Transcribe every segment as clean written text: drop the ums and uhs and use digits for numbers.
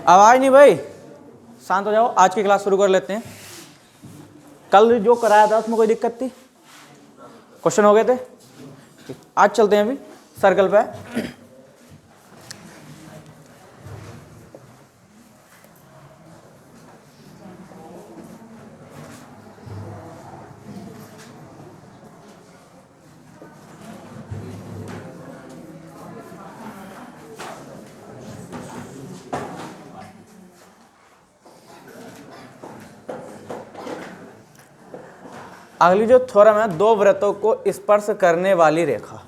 आवाज नहीं भाई, शांत हो जाओ। आज की क्लास शुरू कर लेते हैं। कल जो कराया था उसमें कोई दिक्कत थी? क्वेश्चन हो गए थे? आज चलते हैं अभी सर्कल पे। अगली जो थ्योरम है, दो वृत्तों को स्पर्श करने वाली रेखा।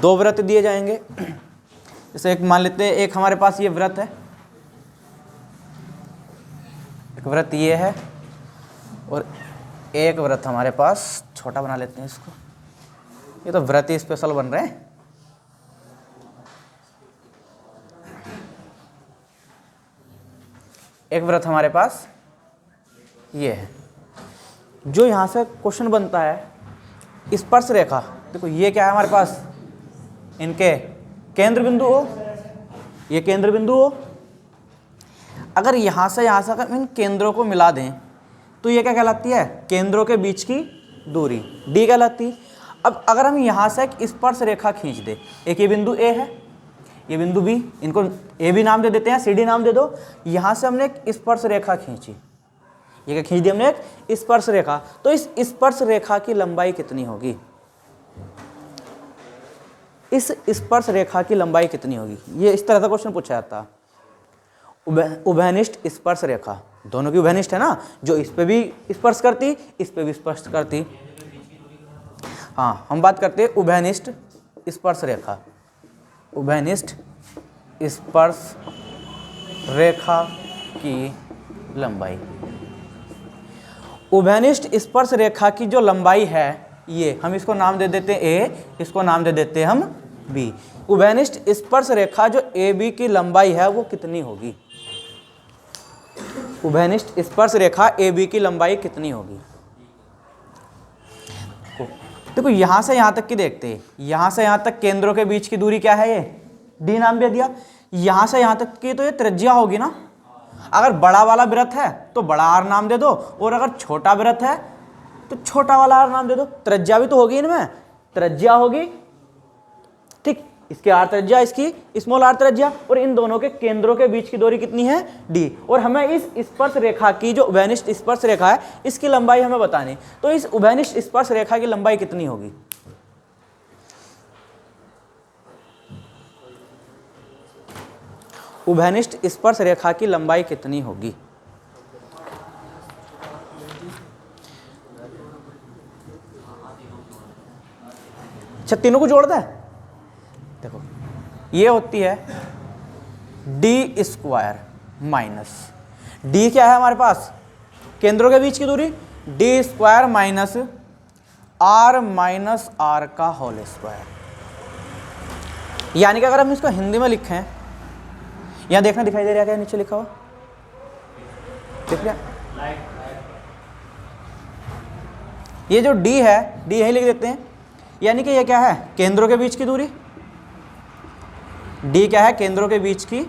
दो वृत्त दिए जाएंगे। जैसे एक मान लेते हैं, एक हमारे पास ये वृत्त है, एक वृत्त ये है, और एक वृत्त हमारे पास छोटा बना लेते हैं इसको। ये तो वृत्त ही स्पेशल बन रहे हैं। एक वृत्त हमारे पास ये है। जो यहाँ से क्वेश्चन बनता है स्पर्श रेखा, देखो ये क्या है हमारे पास, इनके केंद्र बिंदु हो, ये केंद्र बिंदु हो। अगर यहाँ से अगर इन केंद्रों को मिला दें तो ये क्या कहलाती है, केंद्रों के बीच की दूरी d कहलाती। अब अगर हम यहाँ से एक स्पर्श रेखा खींच दें, एक ये बिंदु A है, ये बिंदु B, इनको A भी नाम दे देते हैं, CD नाम दे दो। यहाँ से हमने एक स्पर्श रेखा खींची, ये क्या खींच दी हमने, एक स्पर्श रेखा। तो इस स्पर्श रेखा की लंबाई कितनी होगी, इस स्पर्श रेखा की लंबाई कितनी होगी? ये इस तरह का क्वेश्चन पूछा जाता। उभयनिष्ठ स्पर्श रेखा, दोनों की उभयनिष्ठ है ना, जो इस पे भी स्पर्श करती, इस पे भी स्पर्श करती। हाँ, हम बात करते हैं उभयनिष्ठ स्पर्श रेखा। उभयनिष्ठ स्पर्श रेखा की लंबाई, उभयनिष्ठ स्पर्श रेखा की जो लंबाई है, ये हम इसको नाम दे देते हैं ए, इसको नाम दे देते हैं हम बी। उभयनिष्ठ स्पर्श रेखा जो ए बी की लंबाई है वो कितनी होगी? उभयनिष्ठ स्पर्श रेखा ए बी की लंबाई कितनी होगी? देखो यहां से यहां तक की देखते हैं, यहां से यहां तक केंद्रों के बीच की दूरी क्या है, ये डी नाम दे दिया। यहां से यहां तक की तो ये त्रिज्या होगी ना। अगर बड़ा वाला वृत्त है तो बड़ा आर नाम दे दो, और अगर छोटा वृत्त है तो छोटा वाला आर नाम दे दो। त्रिज्या भी तो होगी इनमें, त्रिज्या होगी, ठीक। इसकी आर त्रिज्या, इसकी स्मॉल आर त्रिज्या, और इन दोनों के केंद्रों के बीच की दूरी कितनी है, डी। और हमें इस स्पर्श रेखा की जो उभयनिष्ठ स्पर्श रेखा है, इसकी लंबाई हमें बतानी। तो इस उभयनिष्ठ स्पर्श रेखा की लंबाई कितनी होगी? उभयनिष्ठ स्पर्श रेखा की लंबाई कितनी होगी? अच्छा, तीनों को जोड़ दे। देखो ये होती है डी स्क्वायर माइनस, डी क्या है हमारे पास, केंद्रों के बीच की दूरी, डी स्क्वायर माइनस आर का होल स्क्वायर। यानी कि अगर हम इसको हिंदी में लिखें, यहां देखना दिखाई दे रहा है क्या, नीचे लिखा हुआ दिख रहा? ये जो डी है, डी यहीं लिख देते हैं। यानी कि ये क्या है, केंद्रों के बीच की दूरी। डी क्या है, केंद्रों के बीच की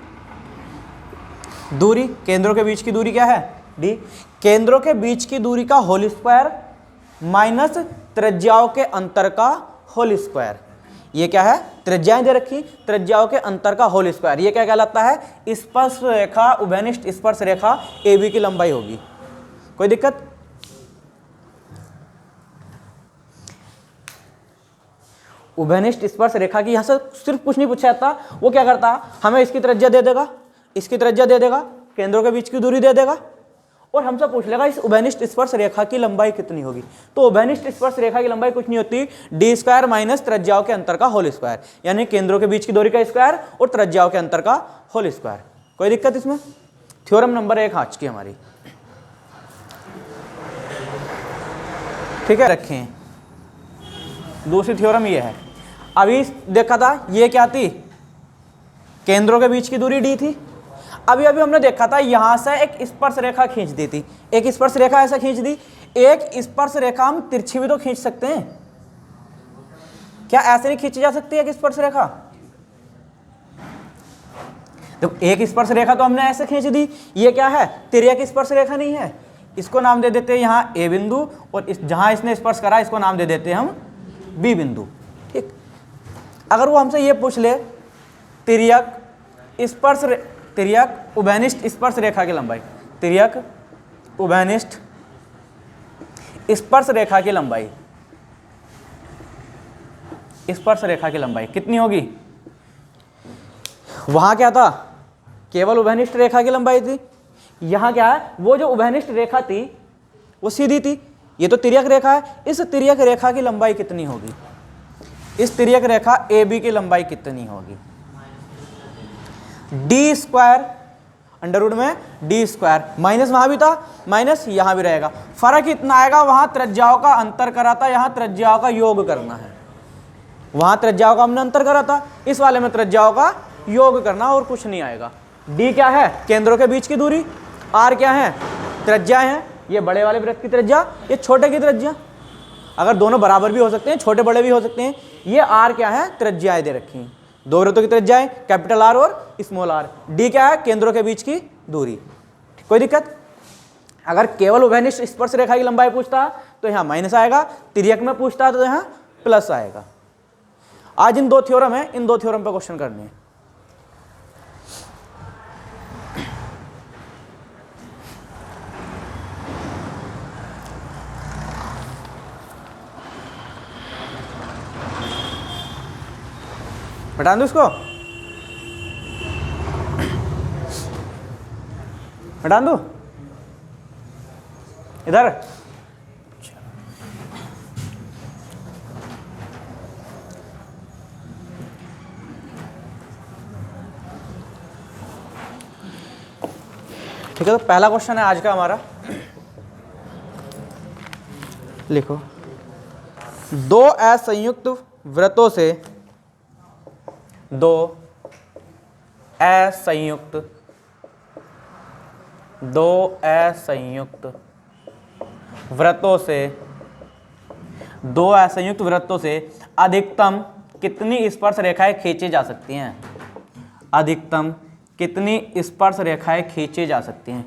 दूरी। केंद्रों के बीच की दूरी क्या है, डी। केंद्रों के बीच की दूरी का होल स्क्वायर माइनस त्रिज्याओं के अंतर का होल स्क्वायर। ये क्या है, त्रिज्याएं दे रखी, त्रिज्याओं के अंतर का होल स्क्वायर। ये क्या कहलाता है, स्पर्श रेखा, उभयनिष्ठ स्पर्श रेखा ए बी की लंबाई होगी। कोई दिक्कत? उभयनिष्ठ स्पर्श रेखा की यहां से सिर्फ कुछ नहीं पूछा जाता, वो क्या करता, हमें इसकी त्रिज्या दे देगा, इसकी त्रिज्या दे देगा, केंद्रों के बीच की दूरी दे देगा, और हमसे पूछ लेगा इस उभयनिष्ठ स्पर्श रेखा की लंबाई कितनी होगी। तो उभयनिष्ठ स्पर्श रेखा की लंबाई कुछ नहीं होती, डी स्क्वायर माइनस त्रिज्याओं के अंतर का होल स्क्वायर, यानी केंद्रों के बीच की दूरी का स्क्वायर और त्रिज्याओं के अंतर का होल स्क्वायर। कोई दिक्कत इसमें? थ्योरम नंबर 1 आज की हमारी, ठीक है, रखें। दूसरी थ्योरम ये है, अभी देखा था ये क्या थी, केंद्रों के बीच की दूरी डी थी। अभी हमने देखा था यहां से एक स्पर्श रेखा खींच दी थी, एक स्पर्श रेखा ऐसा खींच दी। एक स्पर्श रेखा हम तिरछी भी तो खींच सकते हैं, क्या ऐसे नहीं खींची जा सकती है एक स्पर्श रेखा? देखो एक स्पर्श रेखा तो हमने ऐसे खींच दी, ये क्या है, तिर्यक स्पर्श रेखा नहीं है, इसको नाम दे देते हैं यहाँ ए बिंदु, और इस जहाँ इसने स्पर्श करा इसको नाम दे देते हैं हम बी बिंदु। ठीक, अगर वो हमसे ये पूछ ले तिर्यक उभयनिष्ठ स्पर्श रेखा की लंबाई, तिर्यक उभयनिष्ठ स्पर्श रेखा की लंबाई, स्पर्श रेखा की लंबाई कितनी होगी, वहां क्या था, केवल उभयनिष्ठ रेखा की लंबाई थी, यहां क्या है, वो जो उभयनिष्ठ रेखा थी वो सीधी थी, ये तो तिर्यक रेखा है, इस तिर्यक रेखा की लंबाई कितनी होगी, इस तिर्यक रेखा ए बी की लंबाई कितनी होगी, डी स्क्वायर अंडर रूट में डी स्क्वायर, माइनस वहां भी था, माइनस यहां भी रहेगा, फर्क इतना आएगा, वहां त्रिज्याओं का अंतर करा था, यहां त्रिज्याओं का योग करना है, वहां त्रिज्याओं का हमने अंतर करा था, इस वाले में त्रिज्याओं का योग करना और कुछ नहीं आएगा। डी क्या है, केंद्रों के बीच की दूरी, आर क्या है, त्रिज्या है, ये बड़े वाले वृत्त की त्रिज्या, ये छोटे की त्रिज्या, अगर दोनों बराबर भी हो सकते हैं, छोटे बड़े भी हो सकते हैं, ये आर क्या है, त्रिज्याएं दे रखी हैं, दो वृत्तों की त्रिज्याएं कैपिटल आर और स्मॉल आर, डी क्या है, केंद्रों के बीच की दूरी, कोई दिक्कत। अगर केवल उभयनिष्ठ स्पर्श रेखा की लंबाई पूछता तो यहाँ माइनस आएगा, तिर्यक में पूछता तो यहाँ प्लस आएगा। आज इन दो थ्योरम है, इन दो थ्योरम पे क्वेश्चन करने हैं। हटा दूं इसको, हटा दूं इधर, ठीक है। तो पहला क्वेश्चन है आज का हमारा, लिखो, दो असंयुक्त वृत्तों से, दो असंयुक्त वृत्तों से, दो असंयुक्त वृत्तों से अधिकतम कितनी स्पर्श रेखाएं खींची जा सकती हैं, अधिकतम कितनी स्पर्श रेखाएं खींची जा सकती हैं,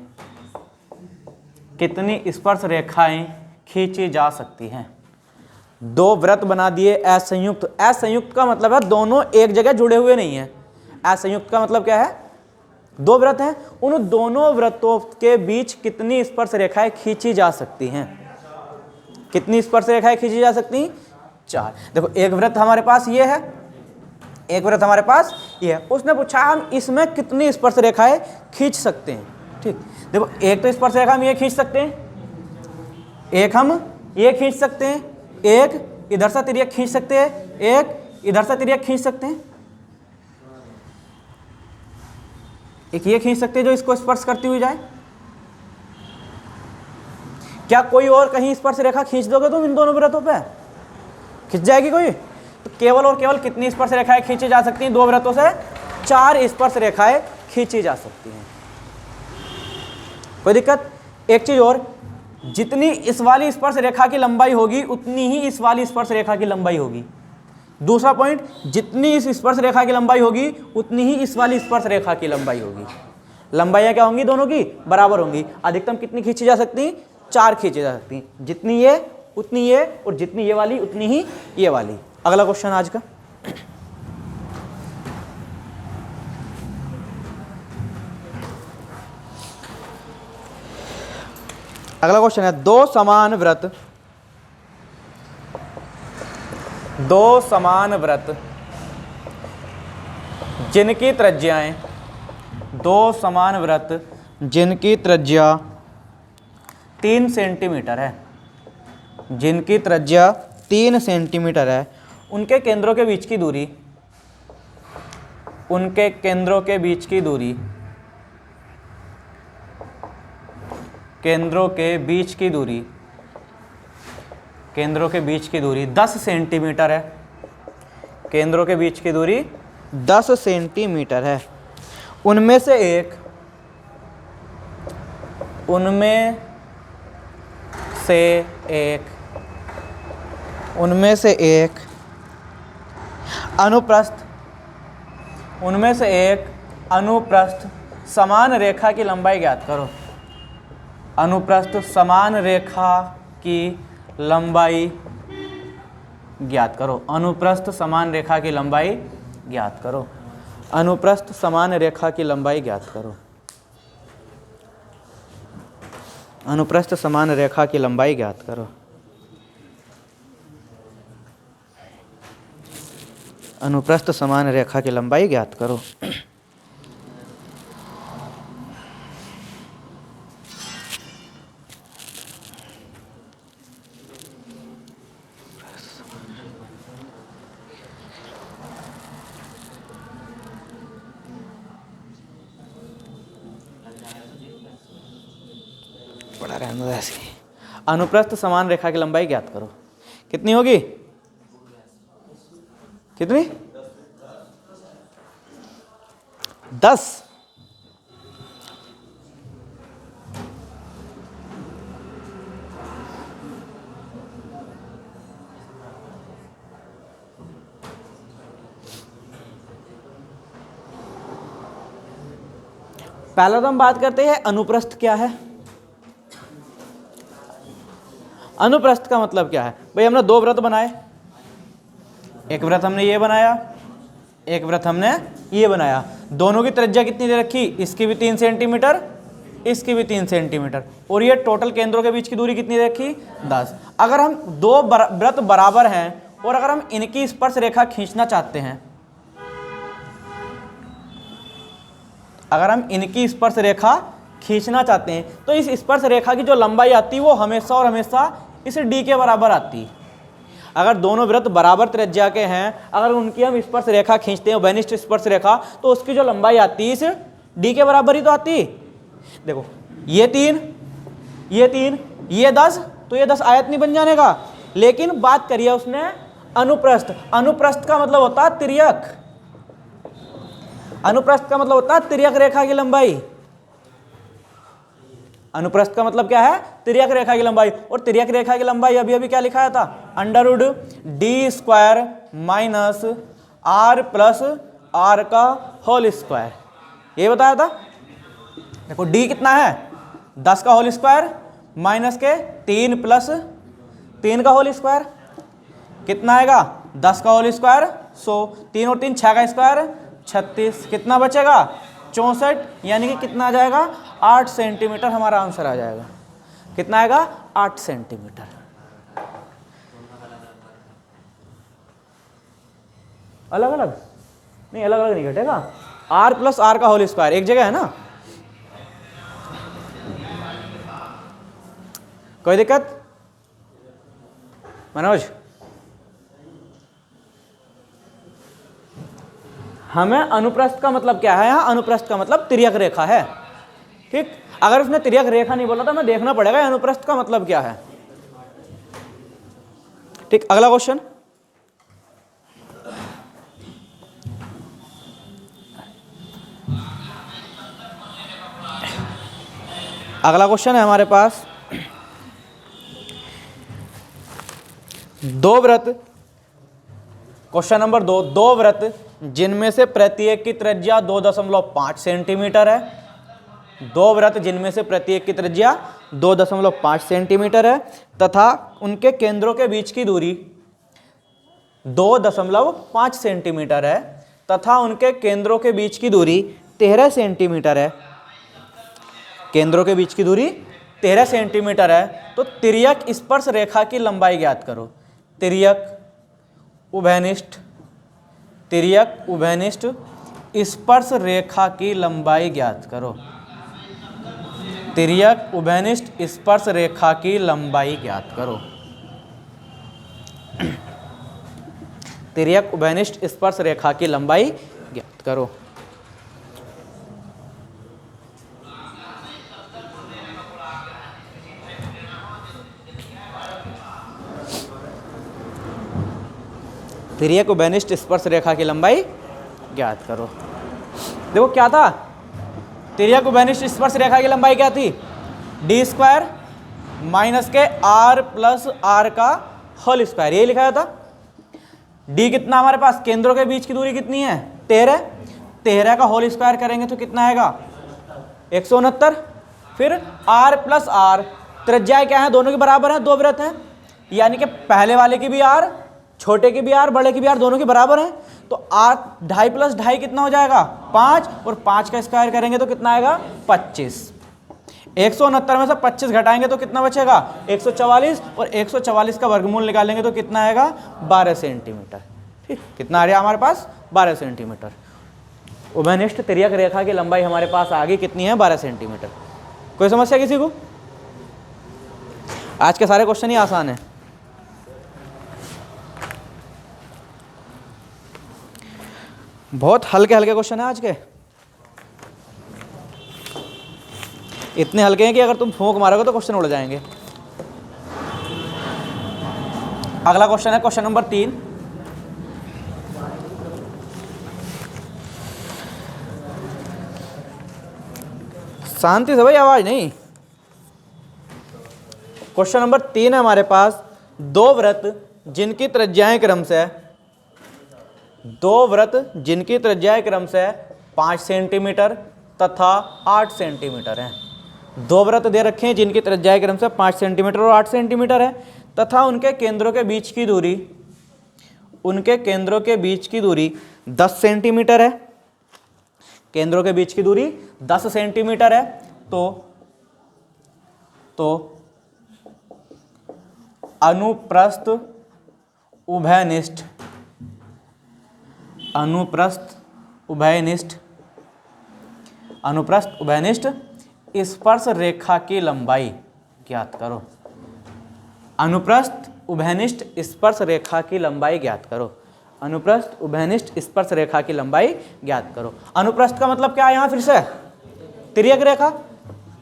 कितनी स्पर्श रेखाएं खींची जा सकती हैं। दो वृत्त बना दिए असंयुक्त, असंयुक्त का मतलब है दोनों एक जगह जुड़े हुए नहीं है, असंयुक्त का मतलब क्या है, दो वृत्त हैं, उन दोनों वृत्तों के बीच कितनी स्पर्श रेखाएं खींची जा सकती हैं, कितनी स्पर्श रेखाएं खींची जा सकती, चार। देखो एक वृत्त हमारे पास ये है, एक वृत्त हमारे पास ये है, उसने पूछा हम इसमें कितनी स्पर्श रेखाएं खींच सकते हैं। ठीक, देखो एक तो स्पर्श रेखा हम ये खींच सकते हैं, एक हम ये खींच सकते हैं, एक इधर से तिर्यक खींच सकते हैं, एक इधर से तिर्यक खींच सकते हैं, एक ये खींच सकते हैं जो इसको स्पर्श करती हुई जाए। क्या कोई और कहीं स्पर्श रेखा खींच दोगे तुम इन दोनों वृत्तों पे, खींच जाएगी कोई? तो केवल और केवल कितनी स्पर्श रेखाएं खींची जा सकती हैं, दो वृत्तों से चार स्पर्श रेखाएं खींची जा सकती हैं। कोई दिक्कत? एक चीज और, जितनी इस वाली स्पर्श रेखा की लंबाई होगी उतनी ही इस वाली स्पर्श रेखा की लंबाई होगी। दूसरा पॉइंट, जितनी इस स्पर्श रेखा की लंबाई होगी उतनी ही इस वाली स्पर्श रेखा की लंबाई होगी। लंबाइयां क्या होंगी, दोनों की बराबर होंगी। अधिकतम कितनी खींची जा सकती, चार खींची जा सकती, जितनी ये उतनी ये, और जितनी ये वाली उतनी ही ये वाली। अगला क्वेश्चन आज का, अगला क्वेश्चन है, दो समान वृत्त जिनकी त्रिज्याएं, दो समान वृत्त जिनकी त्रिज्या 3 सेंटीमीटर है, जिनकी त्रिज्या 3 सेंटीमीटर है, उनके केंद्रों के बीच की दूरी, उनके केंद्रों के बीच की दूरी, केंद्रों के बीच की दूरी, केंद्रों के बीच की दूरी 10 सेंटीमीटर है, केंद्रों के बीच की दूरी 10 सेंटीमीटर है। उनमें से एक, उनमें से एक, उनमें से एक अनुप्रस्थ, उनमें से एक अनुप्रस्थ समान रेखा की लंबाई ज्ञात करो। अनुप्रस्थ समान रेखा की लंबाई ज्ञात करो। अनुप्रस्थ समान रेखा की लंबाई ज्ञात करो। अनुप्रस्थ समान रेखा की लंबाई ज्ञात करो। अनुप्रस्थ समान रेखा की लंबाई ज्ञात करो। अनुप्रस्थ समान रेखा की लंबाई ज्ञात करो। पढ़ा रहने दो ऐसे ही। अनुप्रस्थ समान रेखा की लंबाई ज्ञात करो। कितनी होगी? कितनी? 10। पहला तो हम बात करते हैं अनुप्रस्थ क्या है। अनुप्रस्थ का मतलब क्या है भाई? हमने दो वृत्त बनाए, एक वृत्त हमने ये बनाया, एक वृत्त हमने ये बनाया। दोनों की त्रिज्या कितनी दे रखी? इसकी भी 3 सेंटीमीटर, इसकी भी 3 सेंटीमीटर, और ये टोटल केंद्रों के बीच की दूरी कितनी दे रखी? 10। अगर हम दो वृत्त बराबर हैं और अगर हम इनकी स्पर्श रेखा खींचना चाहते हैं, अगर हम इनकी स्पर्श रेखा खींचना चाहते हैं तो इस स्पर्श रेखा की जो लंबाई आती है वो हमेशा और हमेशा इस d के बराबर आती है। अगर दोनों वृत्त बराबर त्रिज्या के हैं, अगर उनकी हम स्पर्श रेखा खींचते हैं, बेनिष्ठ स्पर्श रेखा, तो उसकी जो लंबाई आती है इस d के बराबर ही तो आती है। देखो ये 3, ये 3, ये 10, तो ये 10 आयत नहीं बन जाने का। लेकिन बात करिए उसने अनुप्रस्थ। अनुप्रस्थ का मतलब होता है तिर्यक। अनुप्रस्थ का मतलब होता है तिर्यक रेखा की लंबाई। अनुप्रस्थ का मतलब क्या है? तिर्यक रेखा की लंबाई। और तिर्यक रेखा की लंबाई अभी अभी क्या लिखाया था? √d² minus r plus r का होल स्क्वायर, ये बताया था। देखो d कितना है? 10 का होल स्क्वायर माइनस के 3 प्लस 3 का होल स्क्वायर, कितना आएगा? 10 का होल स्क्वायर 100, 3 और 3 6 का स्क्वायर 36, कितना बचेगा? 64, यानी कि कितना आ जाएगा? 8 सेंटीमीटर हमारा आंसर आ जाएगा। कितना आएगा? 8 सेंटीमीटर। अलग अलग नहीं, अलग अलग नहीं घटेगा। r प्लस r का होल स्क्वायर एक जगह है ना। कोई दिक्कत मनोज? हमें अनुप्रस्थ का मतलब क्या है? यहाँ अनुप्रस्थ का मतलब तिर्यक रेखा है। ठीक, अगर उसने तिर्यक रेखा नहीं बोला तो हमें देखना पड़ेगा अनुप्रस्थ का मतलब क्या है। ठीक, अगला क्वेश्चन। अगला क्वेश्चन है हमारे पास, दो वृत्त, क्वेश्चन नंबर 2, दो वृत्त जिनमें से प्रत्येक की त्रिज्या 2.5 सेंटीमीटर है। दो वृत्त जिनमें से प्रत्येक की त्रिज्या 2.5 सेंटीमीटर है तथा उनके केंद्रों के बीच की दूरी 2.5 सेंटीमीटर है तथा उनके केंद्रों के बीच की दूरी 13 सेंटीमीटर है। केंद्रों के बीच की दूरी 13 सेंटीमीटर है। तो तिर्यक स्पर्श रेखा की लंबाई ज्ञात करो। तिर्यक उभयनिष्ठ, तिर्यक उभयनिष्ठ स्पर्श रेखा की लंबाई ज्ञात करो। तिर्यक उभयनिष्ठ स्पर्श रेखा की लंबाई ज्ञात करो। तिर्यक उभयनिष्ठ स्पर्श रेखा की लंबाई ज्ञात करो। तिर्यक उभयनिष्ठ स्पर्श रेखा की लंबाई ज्ञात करो। देखो क्या था? तिर्यक उभयनिष्ठ स्पर्श रेखा की लंबाई क्या थी? d² माइनस के r प्लस r का होल स्क्वायर, यही लिखाया था। d कितना हमारे पास? केंद्रों के बीच की दूरी कितनी है? 13। 13 का होल स्क्वायर करेंगे तो कितना आएगा 169। फिर r प्लस आर, त्रिज्या क्या है, दोनों के बराबर है, दो वृत्त हैं, यानी कि पहले वाले की भी r, छोटे की भी r, बड़े की भी r, दोनों के बराबर है। तो r 2.5 प्लस 2.5 कितना हो जाएगा 5, और 5 का स्क्वायर करेंगे तो कितना आएगा 25। 169 में से 25 घटाएंगे तो कितना बचेगा 144, और 144 का वर्गमूल निकालेंगे तो कितना आएगा 12 सेंटीमीटर। ठीक, कितना आ रहा है हमारे पास 12 सेंटीमीटर। उभयनिष्ठ तिर्यक रेखा की लंबाई हमारे पास आ गई, कितनी है 12 सेंटीमीटर। कोई समस्या किसी को? आज के सारे क्वेश्चन ही आसान है। बहुत हल्के हल्के क्वेश्चन है आज के, इतने हल्के हैं कि अगर तुम फूंक मारोगे तो क्वेश्चन उड़ जाएंगे। अगला क्वेश्चन है क्वेश्चन नंबर 3। शांति से भाई, आवाज नहीं। क्वेश्चन नंबर 3 है हमारे पास, दो वृत्त जिनकी त्रिज्याएं क्रमशः 5 सेंटीमीटर तथा 8 सेंटीमीटर हैं। दो वृत्त दे रखे हैं जिनकी त्रिज्याएं क्रमशः 5 सेंटीमीटर और 8 सेंटीमीटर है, तथा उनके केंद्रों के बीच की दूरी 10 सेंटीमीटर है। केंद्रों के बीच की दूरी 10 सेंटीमीटर है। तो अनुप्रस्थ उभयनिष्ठ स्पर्श रेखा की लंबाई ज्ञात करो। अनुप्रस्थ उभयनिष्ठ स्पर्श रेखा की लंबाई ज्ञात करो। अनुप्रस्थ उभयनिष्ठ स्पर्श रेखा की लंबाई ज्ञात करो। अनुप्रस्थ का मतलब क्या है यहाँ फिर से? तिर्यक रेखा,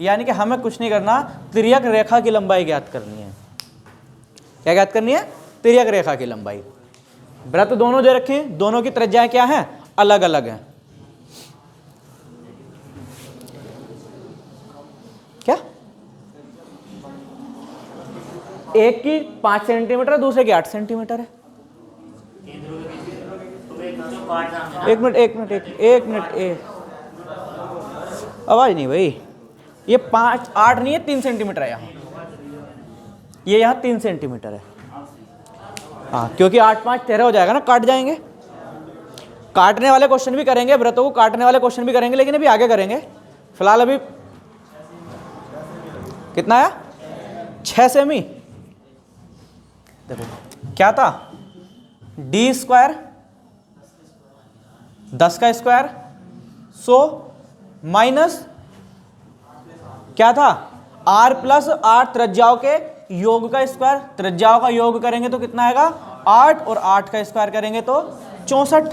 यानी कि हमें कुछ नहीं करना, तिर्यक रेखा की लंबाई ज्ञात करनी है। क्या ज्ञात करनी है? तिर्यक रेखा की लंबाई। वृत्त दोनों दे रखे हैं, दोनों की त्रिज्याएं क्या हैं? अलग अलग हैं। क्या? एक की 5 सेंटीमीटर, दूसरे की 8 सेंटीमीटर है। एक मिनट, आवाज नहीं भाई। ये 5 8 नहीं है, 3 सेंटीमीटर है यहाँ। ये यहाँ 3 सेंटीमीटर है। हाँ, क्योंकि 8 5 13 हो जाएगा ना, काट जाएंगे। काटने वाले क्वेश्चन भी करेंगे, व्रतों को काटने वाले क्वेश्चन भी करेंगे, लेकिन अभी आगे करेंगे। फिलहाल अभी कितना आया? 6 सेमी। देखो क्या था, डी स्क्वायर 10 का स्क्वायर 100 माइनस क्या था, r प्लस 8 त्रिज्याओं के योग का स्क्वायर। त्रिज्याओं का योग करेंगे तो कितना आएगा 8, और 8 का स्क्वायर करेंगे तो 64।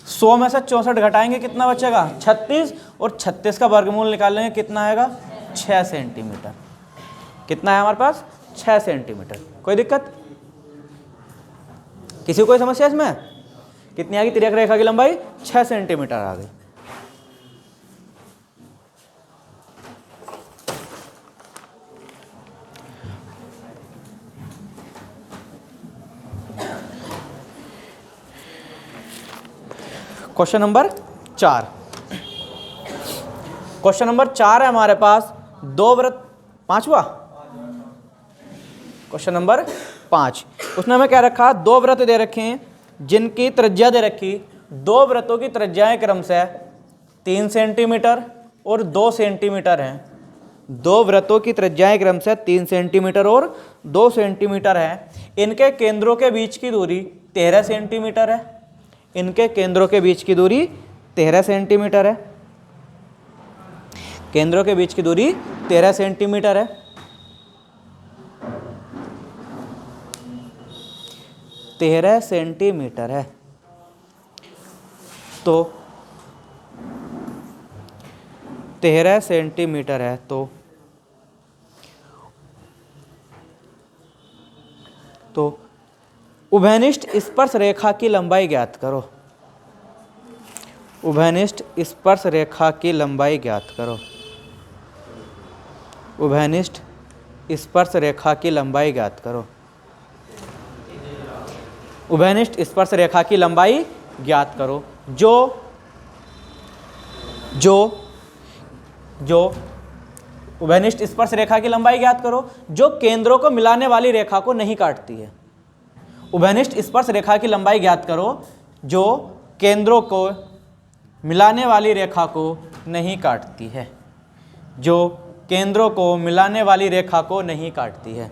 100 में से 64 घटाएंगे कितना बचेगा 36, और 36 का वर्गमूल निकालेंगे कितना आएगा 6 सेंटीमीटर। कितना है हमारे पास 6 सेंटीमीटर। कोई दिक्कत किसी को? कोई समस्या इसमें? कितनी आ गई तिर्यक रेखा की लंबाई? 6 सेंटीमीटर आ गई। Question number 4। क्वेश्चन नंबर 4 है हमारे पास, दो वृत्त, 5वां क्वेश्चन नंबर 5। उसने हमें क्या रखा, दो वृत्त दे रखे हैं जिनकी त्रिज्या दे रखी, दो वृत्तों की त्रिज्याएं क्रमशः 3 सेंटीमीटर और 2 सेंटीमीटर हैं। दो वृत्तों की त्रिज्याएं क्रमशः 3 सेंटीमीटर और 2 सेंटीमीटर हैं। इनके केंद्रों के बीच की दूरी 13 सेंटीमीटर है। इनके केंद्रों के बीच की दूरी 13 सेंटीमीटर है। केंद्रों के बीच की दूरी 13 सेंटीमीटर है। 13 सेंटीमीटर है। तो 13 सेंटीमीटर है। तो उभयनिष्ठ स्पर्श रेखा की लंबाई ज्ञात करो। उभयनिष्ठ स्पर्श रेखा की लंबाई ज्ञात करो। उभयनिष्ठ स्पर्श रेखा की लंबाई ज्ञात करो। उभयनिष्ठ स्पर्श रेखा की लंबाई ज्ञात करो, जो जो उभयनिष्ठ स्पर्श रेखा की लंबाई ज्ञात करो जो केंद्रों को मिलाने वाली रेखा को नहीं काटती है। उभयनिष्ठ स्पर्श रेखा की लंबाई ज्ञात करो जो केंद्रों को मिलाने वाली रेखा को नहीं काटती है, जो केंद्रों को मिलाने वाली रेखा को नहीं काटती है,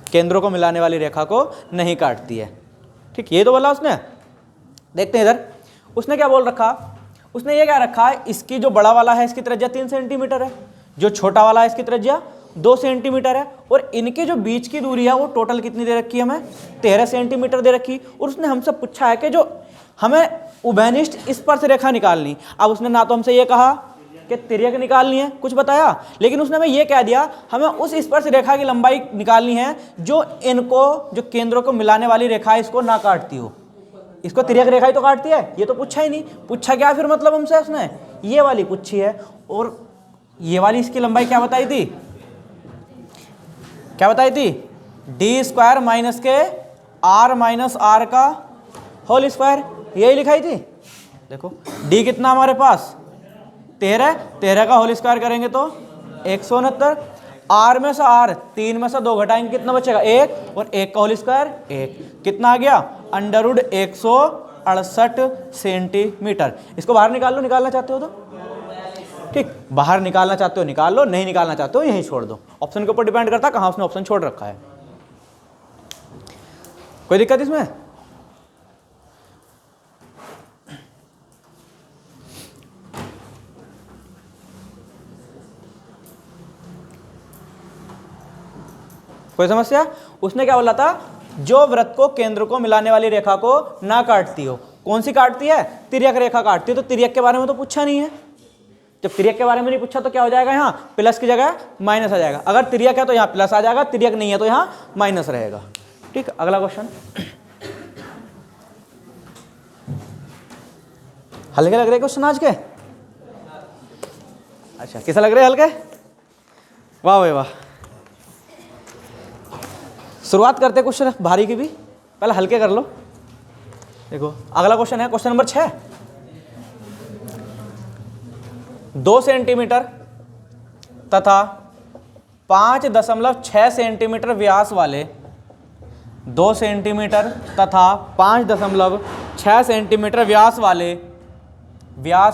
केंद्रों को मिलाने वाली रेखा को नहीं काटती है। ठीक, ये तो बोला उसने। देखते हैं इधर उसने क्या बोल रखा, उसने ये क्या रखा है, इसकी जो बड़ा वाला है इसकी त्रिज्या 3 सेंटीमीटर है, जो छोटा वाला है इसकी त्रिज्या 2 सेंटीमीटर है, और इनके जो बीच की दूरी है वो टोटल कितनी दे रखी है, हमें 13 सेंटीमीटर दे रखी। और उसने हमसे पूछा है कि जो हमें उभयनिष्ठ स्पर्श रेखा निकालनी। अब उसने ना तो हमसे ये कहा कि तिर्यक निकालनी है, कुछ बताया, लेकिन उसने हमें ये कह दिया हमें उस स्पर्श रेखा की लंबाई निकालनी है जो इनको, जो केंद्रों को मिलाने वाली रेखा है इसको ना काटती हो। इसको तिर्यक रेखा ही तो काटती है, ये तो पूछा ही नहीं। पूछा क्या फिर मतलब हमसे उसने, ये वाली पूछी है, और ये वाली इसकी लंबाई क्या बताई थी, क्या बताई थी, d² माइनस के r माइनस आर का होल स्क्वायर, यही लिखाई थी। देखो d कितना हमारे पास 13 का होल स्क्वायर करेंगे तो 169, r में से r 3 में से 2 घटाएंगे कितना बचेगा 1, और 1 का होल स्क्वायर 1, कितना आ गया √168 सेंटीमीटर। इसको बाहर निकाल लो, निकालना चाहते हो तो ठीक, बाहर निकालना चाहते हो निकाल लो, नहीं निकालना चाहते हो यहीं छोड़ दो। ऑप्शन के ऊपर डिपेंड करता है कहाँ उसने ऑप्शन छोड़ रखा है। कोई दिक्कत इसमें? कोई समस्या? उसने क्या बोला था, जो वृत्त को केंद्र को मिलाने वाली रेखा को ना काटती हो। कौन सी काटती है, तिर्यक रेखा काटती है। तो तिर्यक के बारे में तो पूछा नहीं है, जब तिर्यक के बारे में नहीं पूछा तो क्या हो जाएगा, यहाँ प्लस की जगह माइनस आ जाएगा। अगर तिर्यक है तो यहाँ प्लस आ जाएगा, तिर्यक नहीं है तो यहाँ माइनस रहेगा। ठीक, अगला क्वेश्चन। हल्के लग रहे क्वेश्चन आज के? अच्छा, कैसा लग रहे हल्के? वाह भाई वाह। शुरुआत करते क्वेश्चन भारी की भी, पहले हल्के कर लो। देखो अगला क्वेश्चन है, क्वेश्चन नंबर 6। 2 सेंटीमीटर तथा 5.6 सेंटीमीटर व्यास वाले 2 सेंटीमीटर तथा 5.6 सेंटीमीटर व्यास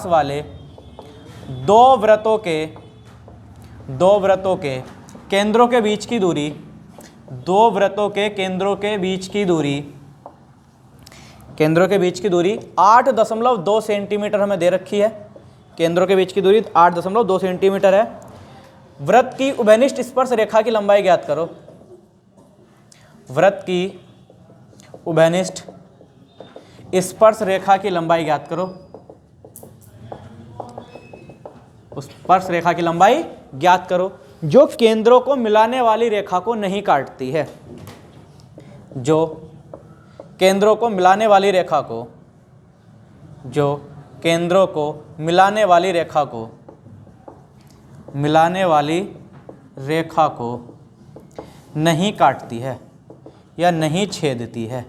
वाले दो वृत्तों के केंद्रों के बीच की दूरी, दो वृत्तों के केंद्रों के बीच की दूरी 8.2 सेंटीमीटर हमें दे रखी है। केंद्रों के बीच की दूरी 8.2 सेंटीमीटर है। वृत्त की उभयनिष्ठ स्पर्श रेखा की लंबाई ज्ञात करो। वृत्त की उभयनिष्ठ स्पर्श रेखा की लंबाई ज्ञात करो। उस स्पर्श रेखा की लंबाई ज्ञात करो जो केंद्रों को मिलाने वाली रेखा को नहीं काटती है, जो केंद्रों को मिलाने वाली रेखा को, जो केंद्रों को मिलाने वाली रेखा को नहीं काटती है या नहीं छेदती है,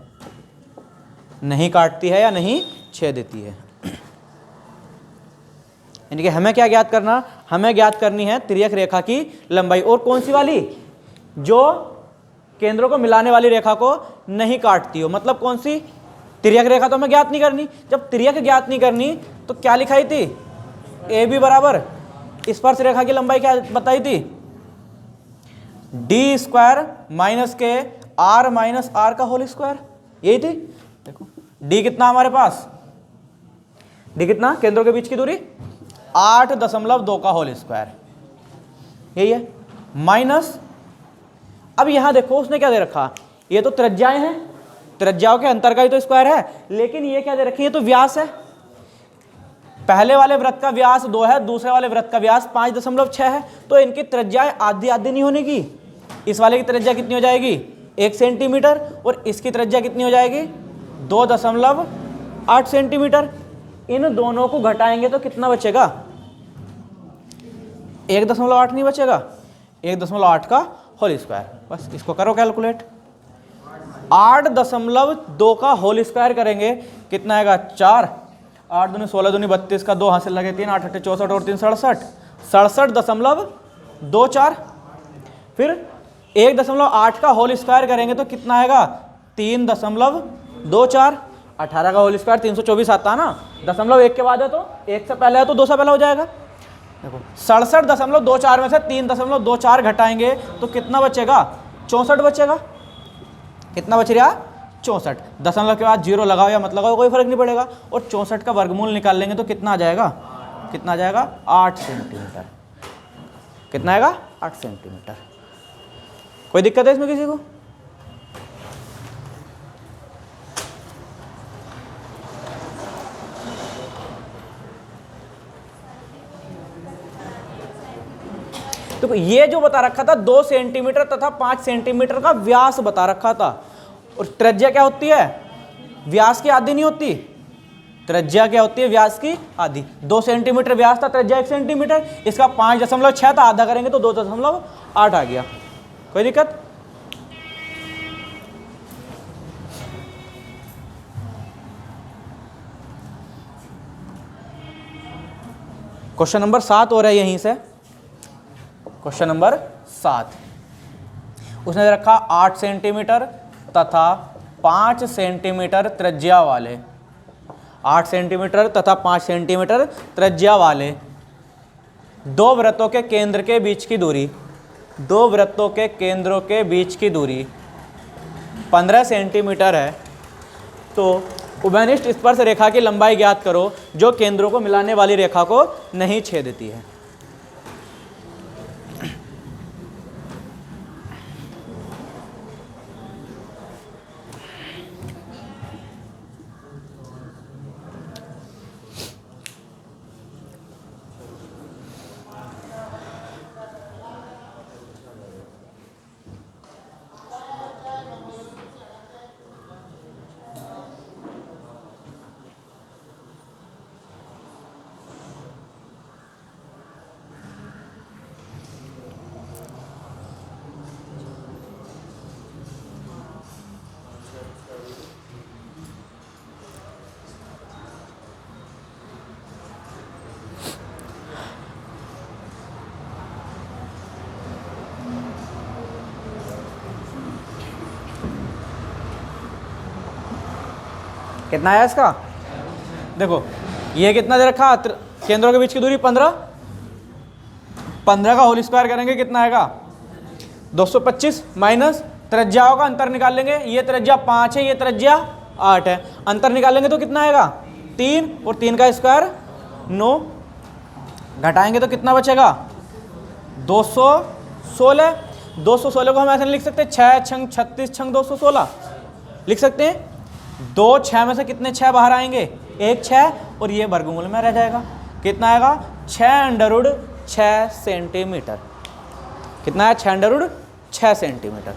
नहीं काटती है या नहीं छेदती है। यानी कि हमें क्या ज्ञात करना, हमें ज्ञात करनी है तिर्यक रेखा की लंबाई। और कौन सी वाली, जो केंद्रों को मिलाने वाली रेखा को नहीं काटती हो। मतलब कौन सी, तिर्यक रेखा तो हमें ज्ञात नहीं करनी। जब तिर्यक ज्ञात नहीं करनी तो क्या लिखाई थी, ए बी बराबर स्पर्श रेखा की लंबाई क्या बताई थी, d² माइनस के r माइनस आर का होल स्क्वायर, यही थी। देखो d कितना हमारे पास, d कितना, केंद्रों के बीच की दूरी 8.2 का होल स्क्वायर, यही है, माइनस। अब यहां देखो उसने क्या दे रखा, ये तो त्रिज्याएं हैं, त्रिज्याओं के अंतर का ही तो स्क्वायर है, लेकिन ये क्या दे रखी है, तो व्यास है। पहले वाले वृत्त का व्यास 2 है, दूसरे वाले वृत्त का व्यास 5.6 है, तो इनकी त्रिज्याएं आधी आधी नहीं होने की। इस वाले की त्रिज्या कितनी हो जाएगी 1 सेंटीमीटर, और इसकी त्रिज्या कितनी हो जाएगी 2.8 सेंटीमीटर। इन दोनों को घटाएंगे तो कितना बचेगा, 1.8 नहीं बचेगा, 1.8 का होल स्क्वायर। बस इसको करो कैलकुलेट, 8.2 का होल स्क्वायर करेंगे कितना आएगा 4, 8 दूनी 16 दूनी 32 का 2 हासिल लगे 3, 8 8 64 और 3 67, 67.24। फिर 1.8 का होल स्क्वायर करेंगे तो कितना आएगा 3.24। 18 का होल स्क्वायर 324 आता है ना, 0.1 के बाद है तो 1 से पहले है तो 2 से पहले हो जाएगा। देखो 67.24 में से 3.24 घटाएंगे तो कितना बचेगा 64 बचेगा। कितना बच रहा 64, दशमलव के बाद 0 लगाओ या मत लगाओ कोई फर्क नहीं पड़ेगा। और 64 का वर्गमूल निकाल लेंगे तो कितना आ जाएगा 8 सेंटीमीटर। कितना आएगा 8 सेंटीमीटर। कोई दिक्कत है इसमें किसी को? देखो ये जो बता रखा था 2 सेंटीमीटर तथा 5 सेंटीमीटर का व्यास बता रखा था, और त्रिज्या क्या होती है व्यास की आधी नहीं होती। त्रिज्या क्या होती है व्यास की आधी। 2 सेंटीमीटर व्यास था, त्रिज्या 1 सेंटीमीटर, इसका 5.6 था, आधा करेंगे तो 2.8 आ गया। कोई दिक्कत? क्वेश्चन नंबर 7 हो रहा है यहीं से। क्वेश्चन नंबर 7 उसने दे रखा 8 सेंटीमीटर तथा 5 सेंटीमीटर त्रिज्या वाले, 8 सेंटीमीटर तथा 5 सेंटीमीटर त्रिज्या वाले 2 वृत्तों के केंद्र के बीच की दूरी, 2 वृत्तों के केंद्रों के बीच की दूरी 15 सेंटीमीटर है। तो उभयनिष्ठ स्पर्श रेखा की लंबाई ज्ञात करो जो केंद्रों को मिलाने वाली रेखा को नहीं छेदती है। कितना है इसका? देखो ये कितना दे रखा केंद्रों के बीच की दूरी 15 का होल स्क्वायर करेंगे कितना आएगा 225 माइनस त्रिज्याओं का अंतर निकाल लेंगे। ये त्रिज्या 5 है, ये त्रिज्या 8 है, अंतर निकालेंगे तो कितना आएगा 3 और 3 का स्क्वायर 9, घटाएंगे तो कितना बचेगा 216। 216 को हम ऐसे नहीं लिख सकते 6 छंग 36 छंग 216 लिख सकते हैं। 2 6 में से कितने 6 बाहर आएंगे 1 6 और ये वर्गमूल में रह जाएगा। कितना आएगा 6√6 सेंटीमीटर। कितना है 6√6 सेंटीमीटर।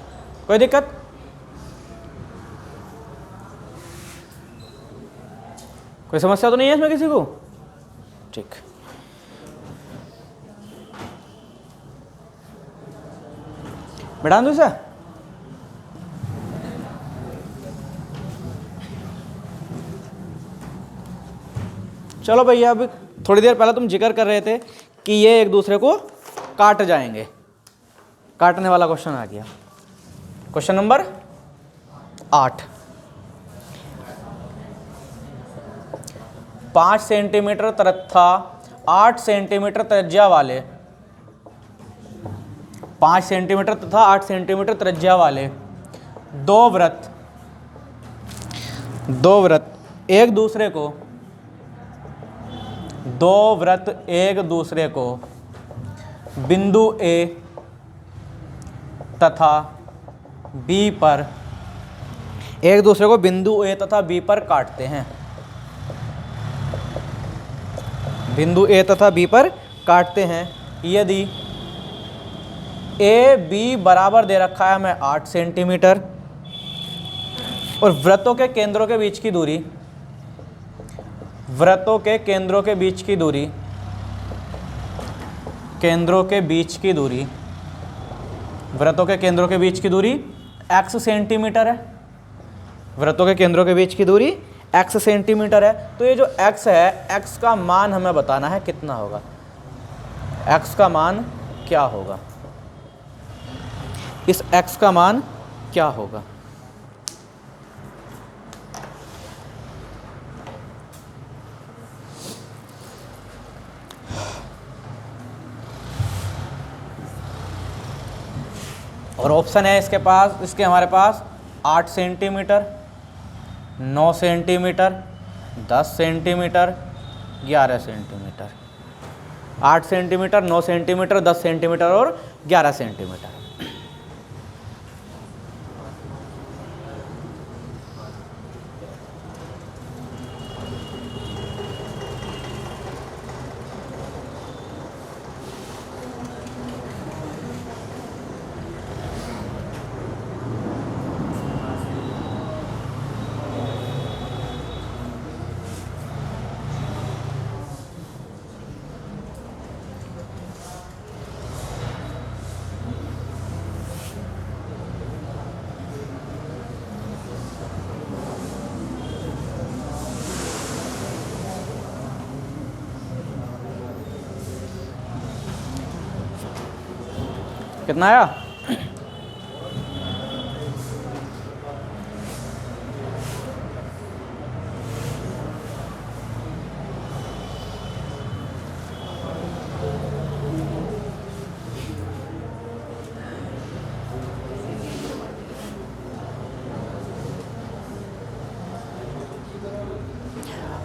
कोई दिक्कत? कोई समस्या तो नहीं है इसमें किसी को? ठीक, बैठा दो इसे। चलो भैया अभी थोड़ी देर पहले तुम जिक्र कर रहे थे कि ये एक दूसरे को काट जाएंगे, काटने वाला क्वेश्चन आ गया। क्वेश्चन नंबर 8, 5 सेंटीमीटर तथा 8 सेंटीमीटर त्रिज्या वाले 5 सेंटीमीटर तथा 8 सेंटीमीटर त्रिज्या वाले 2 वृत्त एक दूसरे को बिंदु A तथा B पर काटते हैं। बिंदु A तथा B पर काटते हैं यदि ए बी बराबर दे रखा है हमें 8 सेंटीमीटर और वृत्तों के केंद्रों के बीच की दूरी x सेंटीमीटर है। वृत्तों के केंद्रों के बीच की दूरी x सेंटीमीटर है, तो ये जो x है, x का मान हमें बताना है कितना होगा, x का मान क्या होगा, इस x का मान क्या होगा। और ऑप्शन है इसके पास, इसके हमारे पास 8 centimetre, 9 centimetre, 10 centimetre, 11 centimetre. 8 centimetre, 9 centimetre, 10 centimetre और 11 सेंटीमीटर। कितना आया?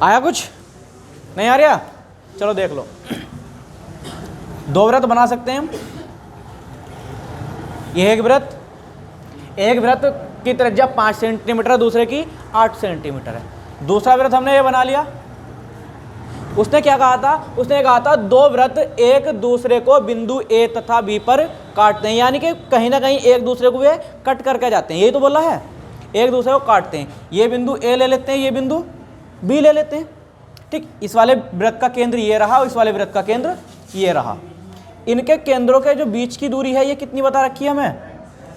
आया कुछ? नहीं आ रहा? चलो देख लो। दो वृत्त बना सकते हैं हम। ये एक वृत्त की त्रिज्या 5 सेंटीमीटर है, दूसरे की 8 सेंटीमीटर है। दूसरा वृत्त हमने ये बना लिया। उसने क्या कहा था? उसने कहा था दो वृत्त एक दूसरे को बिंदु ए तथा बी पर काटते हैं, यानी कि कहीं ना कहीं एक दूसरे को वे कट करके जाते हैं। यही तो बोला है, एक दूसरे को काटते हैं। ये बिंदु ए ले लेते हैं, ये बिंदु बी ले लेते हैं। ठीक, इस वाले वृत्त का केंद्र ये रहा और इस वाले वृत्त का केंद्र ये रहा। इनके केंद्रों के जो बीच की दूरी है ये कितनी बता रखी है हमें?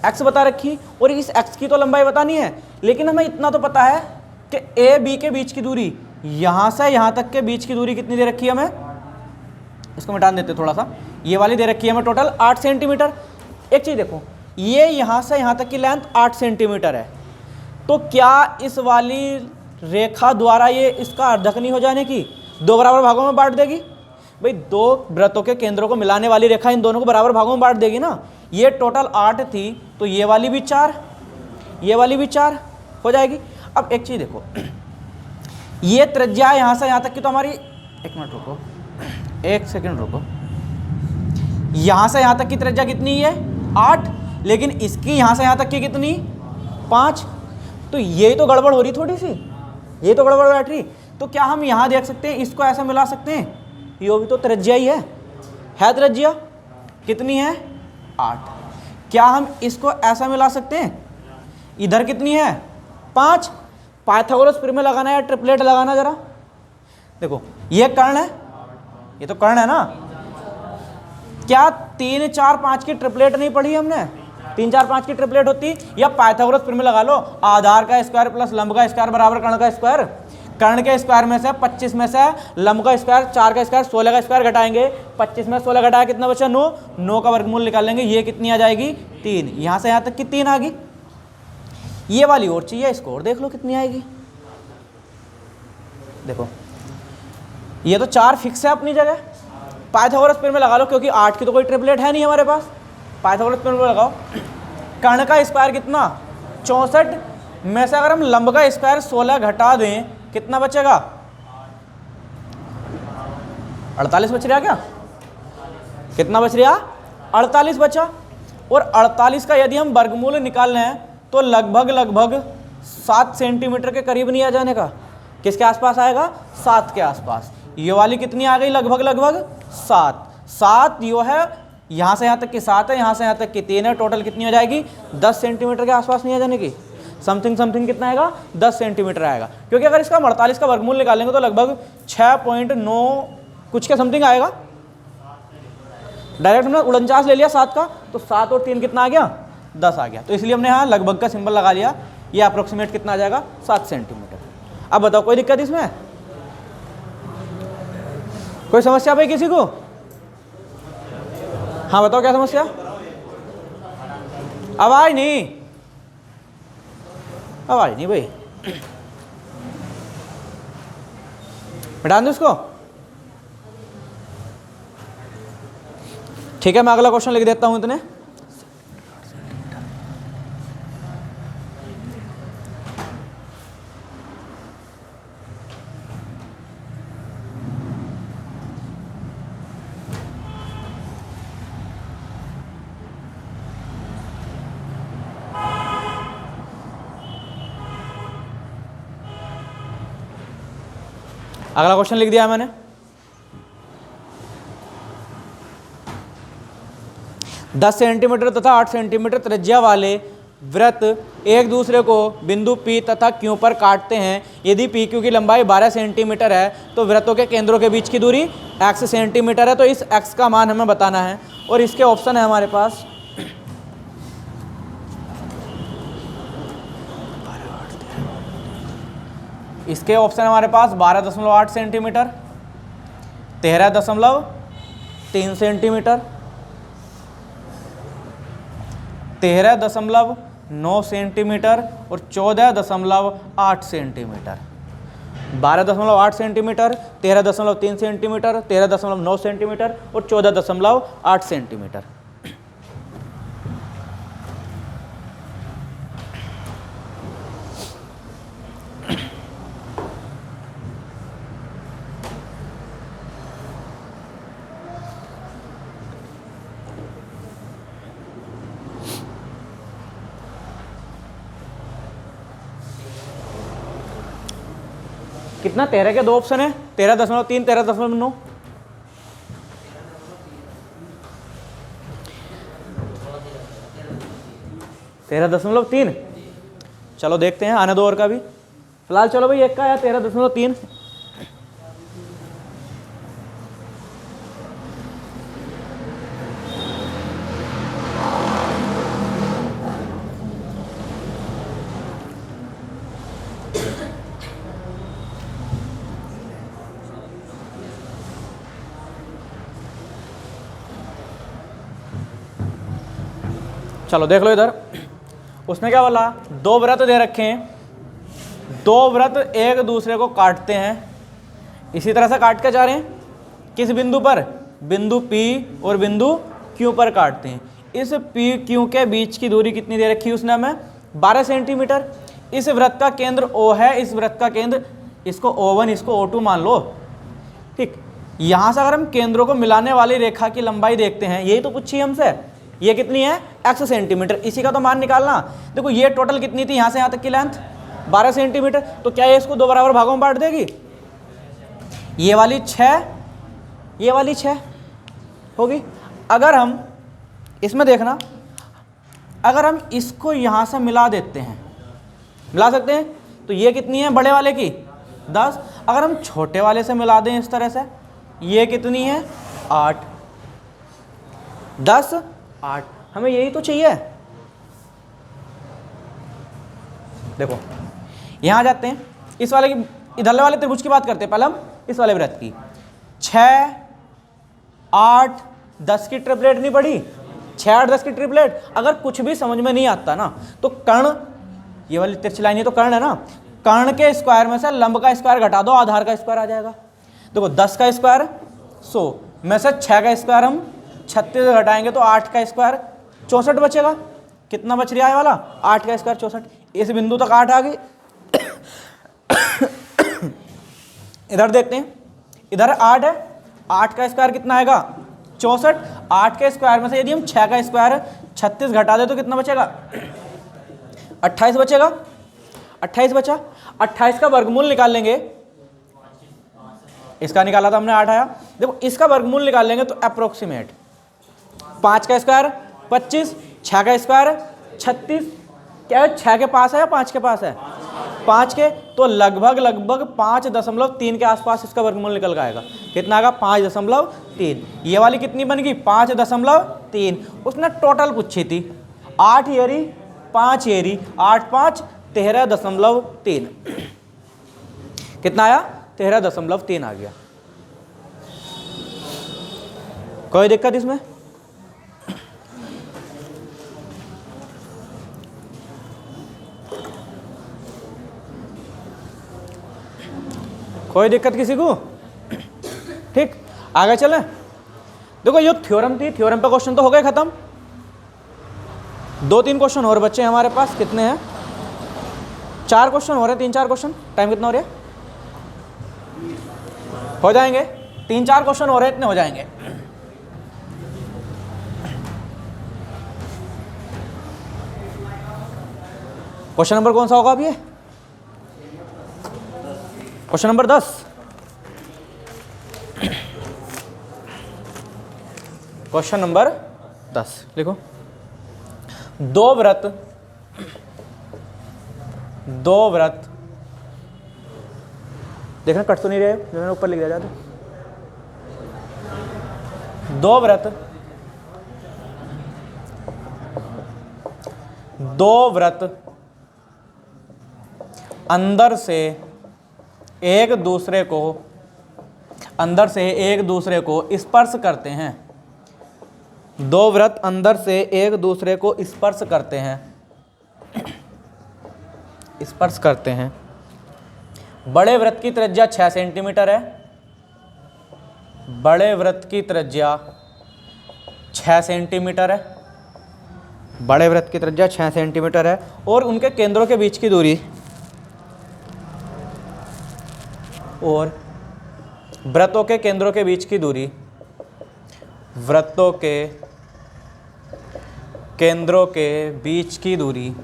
x बता रखी, और इस x की तो लंबाई बतानी है, लेकिन हमें इतना तो पता है कि a b के बीच की दूरी, यहाँ से यहाँ तक के बीच की दूरी कितनी दे रखी है हमें? इसको मिटा देते थोड़ा सा। ये वाली दे रखी है हमें टोटल 8 सेंटीमीटर। एक चीज़ देखो, ये यहाँ से यहाँ तक की लेंथ 8 सेंटीमीटर है, तो क्या इस वाली रेखा द्वारा ये इसका अर्धक नहीं हो जाने की? दो बराबर भागों में बांट देगी। भाई दो वृत्तों के केंद्रों को मिलाने वाली रेखा इन दोनों को बराबर भागों में बांट देगी ना। ये टोटल 8 थी, तो ये वाली भी 4, ये वाली भी 4 हो जाएगी। अब एक चीज़ देखो, ये त्रिज्या यहाँ से यहाँ तक की तो हमारी, एक मिनट रुको, एक सेकंड रुको, यहाँ से यहाँ तक की त्रिज्या कितनी है? 8, लेकिन इसकी यहाँ से यहाँ तक की कितनी? 5। तो ये तो गड़बड़ हो रही थोड़ी सी, ये तो गड़बड़ बैठ रही। तो क्या हम यहाँ देख सकते हैं, इसको ऐसा मिला सकते हैं? ये भी तो त्रिज्या ही है त्रिज्या कितनी है? 8। क्या हम इसको ऐसा मिला सकते हैं? इधर कितनी है? 5। पाइथागोरस प्रमेय लगाना है, ट्रिपलेट लगाना जरा। देखो ये कर्ण है, ये तो कर्ण है ना। क्या 3, 4, 5 की ट्रिपलेट नहीं पढ़ी हमने? 3, 4, 5 की ट्रिपलेट होती, या पाइथागोरस प्रमेय लगा लो, आधार का स्क्वायर प्लस लंब का स्क्वायर बराबर कर्ण का स्क्वायर। कर्ण के स्क्वायर में से 25 में से लंब का स्क्वायर, 4 का स्क्वायर, 16 का स्क्वायर घटाएंगे। 25 में 16 घटाया कितना बचा? 9। 9 का वर्गमूल निकाल लेंगे, ये कितनी आ जाएगी? 3। यहाँ से यहाँ तक की 3 आ गई। ये वाली और चाहिए, इसको और देख लो कितनी आएगी। देखो ये तो 4 फिक्स है अपनी जगह। पाइथागोरस प्रमेय लगा लो, क्योंकि 8 की तो कोई ट्रिपलेट है नहीं हमारे पास। पाइथागोरस प्रमेय लगाओ। कर्ण का स्क्वायर कितना? 64 में से अगर हम लंब का स्क्वायर 16 घटा दें, कितना बचेगा? 48 बच रहा क्या? कितना बच रहा? 48 बचा। और 48 का यदि हम वर्गमूल निकाल लें तो लगभग 7 सेंटीमीटर के करीब नहीं आ जाने का? किसके आसपास आएगा? 7 के आसपास। ये वाली कितनी आ गई? लगभग 7। 7 यो है, यहाँ से यहाँ तक की 7 है, यहाँ से यहाँ तक की 3 है, टोटल कितनी हो जाएगी? 10 सेंटीमीटर के आसपास नहीं आ जाने की? समथिंग कितना आएगा? 10 सेंटीमीटर आएगा। क्योंकि अगर इसका 48 का वर्गमूल निकालेंगे तो लगभग 6.9 कुछ के समथिंग आएगा। डायरेक्ट हमने 49 ले लिया 7 का, तो 7 और 3 कितना आ गया? 10 आ गया। तो इसलिए हमने यहाँ लगभग का सिंबल लगा लिया। ये अप्रोक्सीमेट कितना आ जाएगा? 7 सेंटीमीटर। अब बताओ कोई दिक्कत इसमें? कोई समस्या भाई किसी को? हाँ बताओ क्या समस्या? आवाज नहीं, आवाज नहीं भाई, मिटा दो इसको। ठीक है, मैं अगला क्वेश्चन लिख देता हूं इतने। अगला क्वेश्चन लिख दिया मैंने। 10 सेंटीमीटर तथा 8 सेंटीमीटर त्रिज्या वाले वृत्त एक दूसरे को बिंदु P तथा Q पर काटते हैं। यदि PQ की लंबाई 12 सेंटीमीटर है तो वृत्तों के केंद्रों के बीच की दूरी x सेंटीमीटर है। तो इस x का मान हमें बताना है और इसके ऑप्शन है हमारे पास इसके ऑप्शन हमारे पास 12.8 सेंटीमीटर, 13.3 सेंटीमीटर, 13.9 सेंटीमीटर और 14.8 सेंटीमीटर। 12.8 सेंटीमीटर, 13.3 सेंटीमीटर, 13.9 सेंटीमीटर और 14.8 सेंटीमीटर। कितना? 13 के दो ऑप्शन है, 13.3, 13.9। तेरह दशमलव तीन। चलो देखते हैं, आने दो और का भी। फिलहाल चलो भाई एक का या 13.3। चलो देख लो इधर, उसने क्या बोला? दो वृत्त दे रखे हैं, दो वृत्त एक दूसरे को काटते हैं, इसी तरह से काट के जा रहे हैं। किस बिंदु पर? बिंदु P और बिंदु Q पर काटते हैं। इस P Q के बीच की दूरी कितनी दे रखी है उसने हमें? 12 सेंटीमीटर। इस वृत्त का केंद्र O है, इस वृत्त का केंद्र, इसको O1 इसको O2 मान लो। ठीक, यहां से अगर हम केंद्रों को मिलाने वाली रेखा की लंबाई देखते हैं, यही तो पूछी हमसे, ये कितनी है? x centimetre. इसी का तो मान निकालना। देखो ये टोटल कितनी थी यहां से यहां तक की लेंथ? 12 सेंटीमीटर। तो क्या ये इसको दो बराबर भागों में बांट देगी? ये वाली 6, ये वाली 6 होगी। अगर हम इसमें देखना, अगर हम इसको यहां से मिला देते हैं, मिला सकते हैं, तो ये कितनी है बड़े वाले की? 10। अगर हम छोटे वाले से मिला दें इस तरह से, ये कितनी है? 8। 10, 8। हमें यही तो चाहिए। देखो यहां जाते हैं, इस वाले की, इधर वाले त्रिभुज की बात करते हैं पहले हम, इस वाले वृत्त की। 6, 8, 10 की ट्रिपलेट नहीं पड़ी? 6, 8, 10 की ट्रिपलेट। अगर कुछ भी समझ में नहीं आता ना, तो कर्ण, ये वाली तिरछी लाइन, ये तो कर्ण है ना, कर्ण के स्क्वायर में से लंब का स्क्वायर घटा दो, आधार का स्क्वायर आ जाएगा। देखो 10 का स्क्वायर 100 में से 6 का स्क्वायर हम 36 घटाएंगे तो 8 का स्क्वायर 64 बचेगा। कितना बच रहा है वाला? 8 का स्क्वायर 64। इस बिंदु तक 8 आ गई। इधर देखते हैं, इधर 8 है, 8 का स्क्वायर कितना आएगा? 64। 8 के स्क्वायर में से यदि हम 6 का स्क्वायर 36 घटा दे तो कितना बचेगा? 28 बचेगा। 28 बचा। 28 का वर्गमूल निकाल लेंगे, इसका निकाला था हमने 8 आया। देखो इसका वर्गमूल निकाल लेंगे तो अप्रोक्सीमेट 5 का स्क्वायर 25, 6 का स्क्वायर 36। क्या है? 6 के पास है या 5 के पास है? 5 के, तो लगभग 5.3 के आसपास इसका वर्गमूल निकल कर आएगा। कितना आएगा? 5.3। ये वाली कितनी बन गई? 5.3। उसने टोटल पूछी थी 8 एरी 5 एरी, 8, 5, 13.3। कितना आया? 13.3 आ गया। कोई दिक्कत इसमें? कोई दिक्कत किसी को? ठीक, आगे चले। देखो ये थ्योरम थी, थ्योरम पे क्वेश्चन तो हो गए खत्म। 2-3 क्वेश्चन और बच्चे हमारे पास। कितने हैं? 4 क्वेश्चन हो रहे हैं, 3-4 क्वेश्चन। टाइम कितना हो रहा है? हो जाएंगे 3-4 क्वेश्चन हो रहे हैं, इतने हो जाएंगे। क्वेश्चन नंबर कौन सा होगा अब ये? Question number 10। क्वेश्चन नंबर 10 लिखो। दो व्रत देखना कट तो नहीं रहे, जो मैंने ऊपर लिख दिया जाता। दो व्रत अंदर से एक दूसरे को स्पर्श करते हैं। दो व्रत अंदर से एक दूसरे को स्पर्श करते हैं। बड़े व्रत की त्रिज्या 6 सेंटीमीटर है। बड़े व्रत की त्रिज्या 6 सेंटीमीटर है। बड़े व्रत की त्रिज्या 6 सेंटीमीटर है और उनके केंद्रों के बीच की दूरी, और व्रतों के केंद्रों के बीच की दूरी, व्रतों के केंद्रों के बीच की दूरी,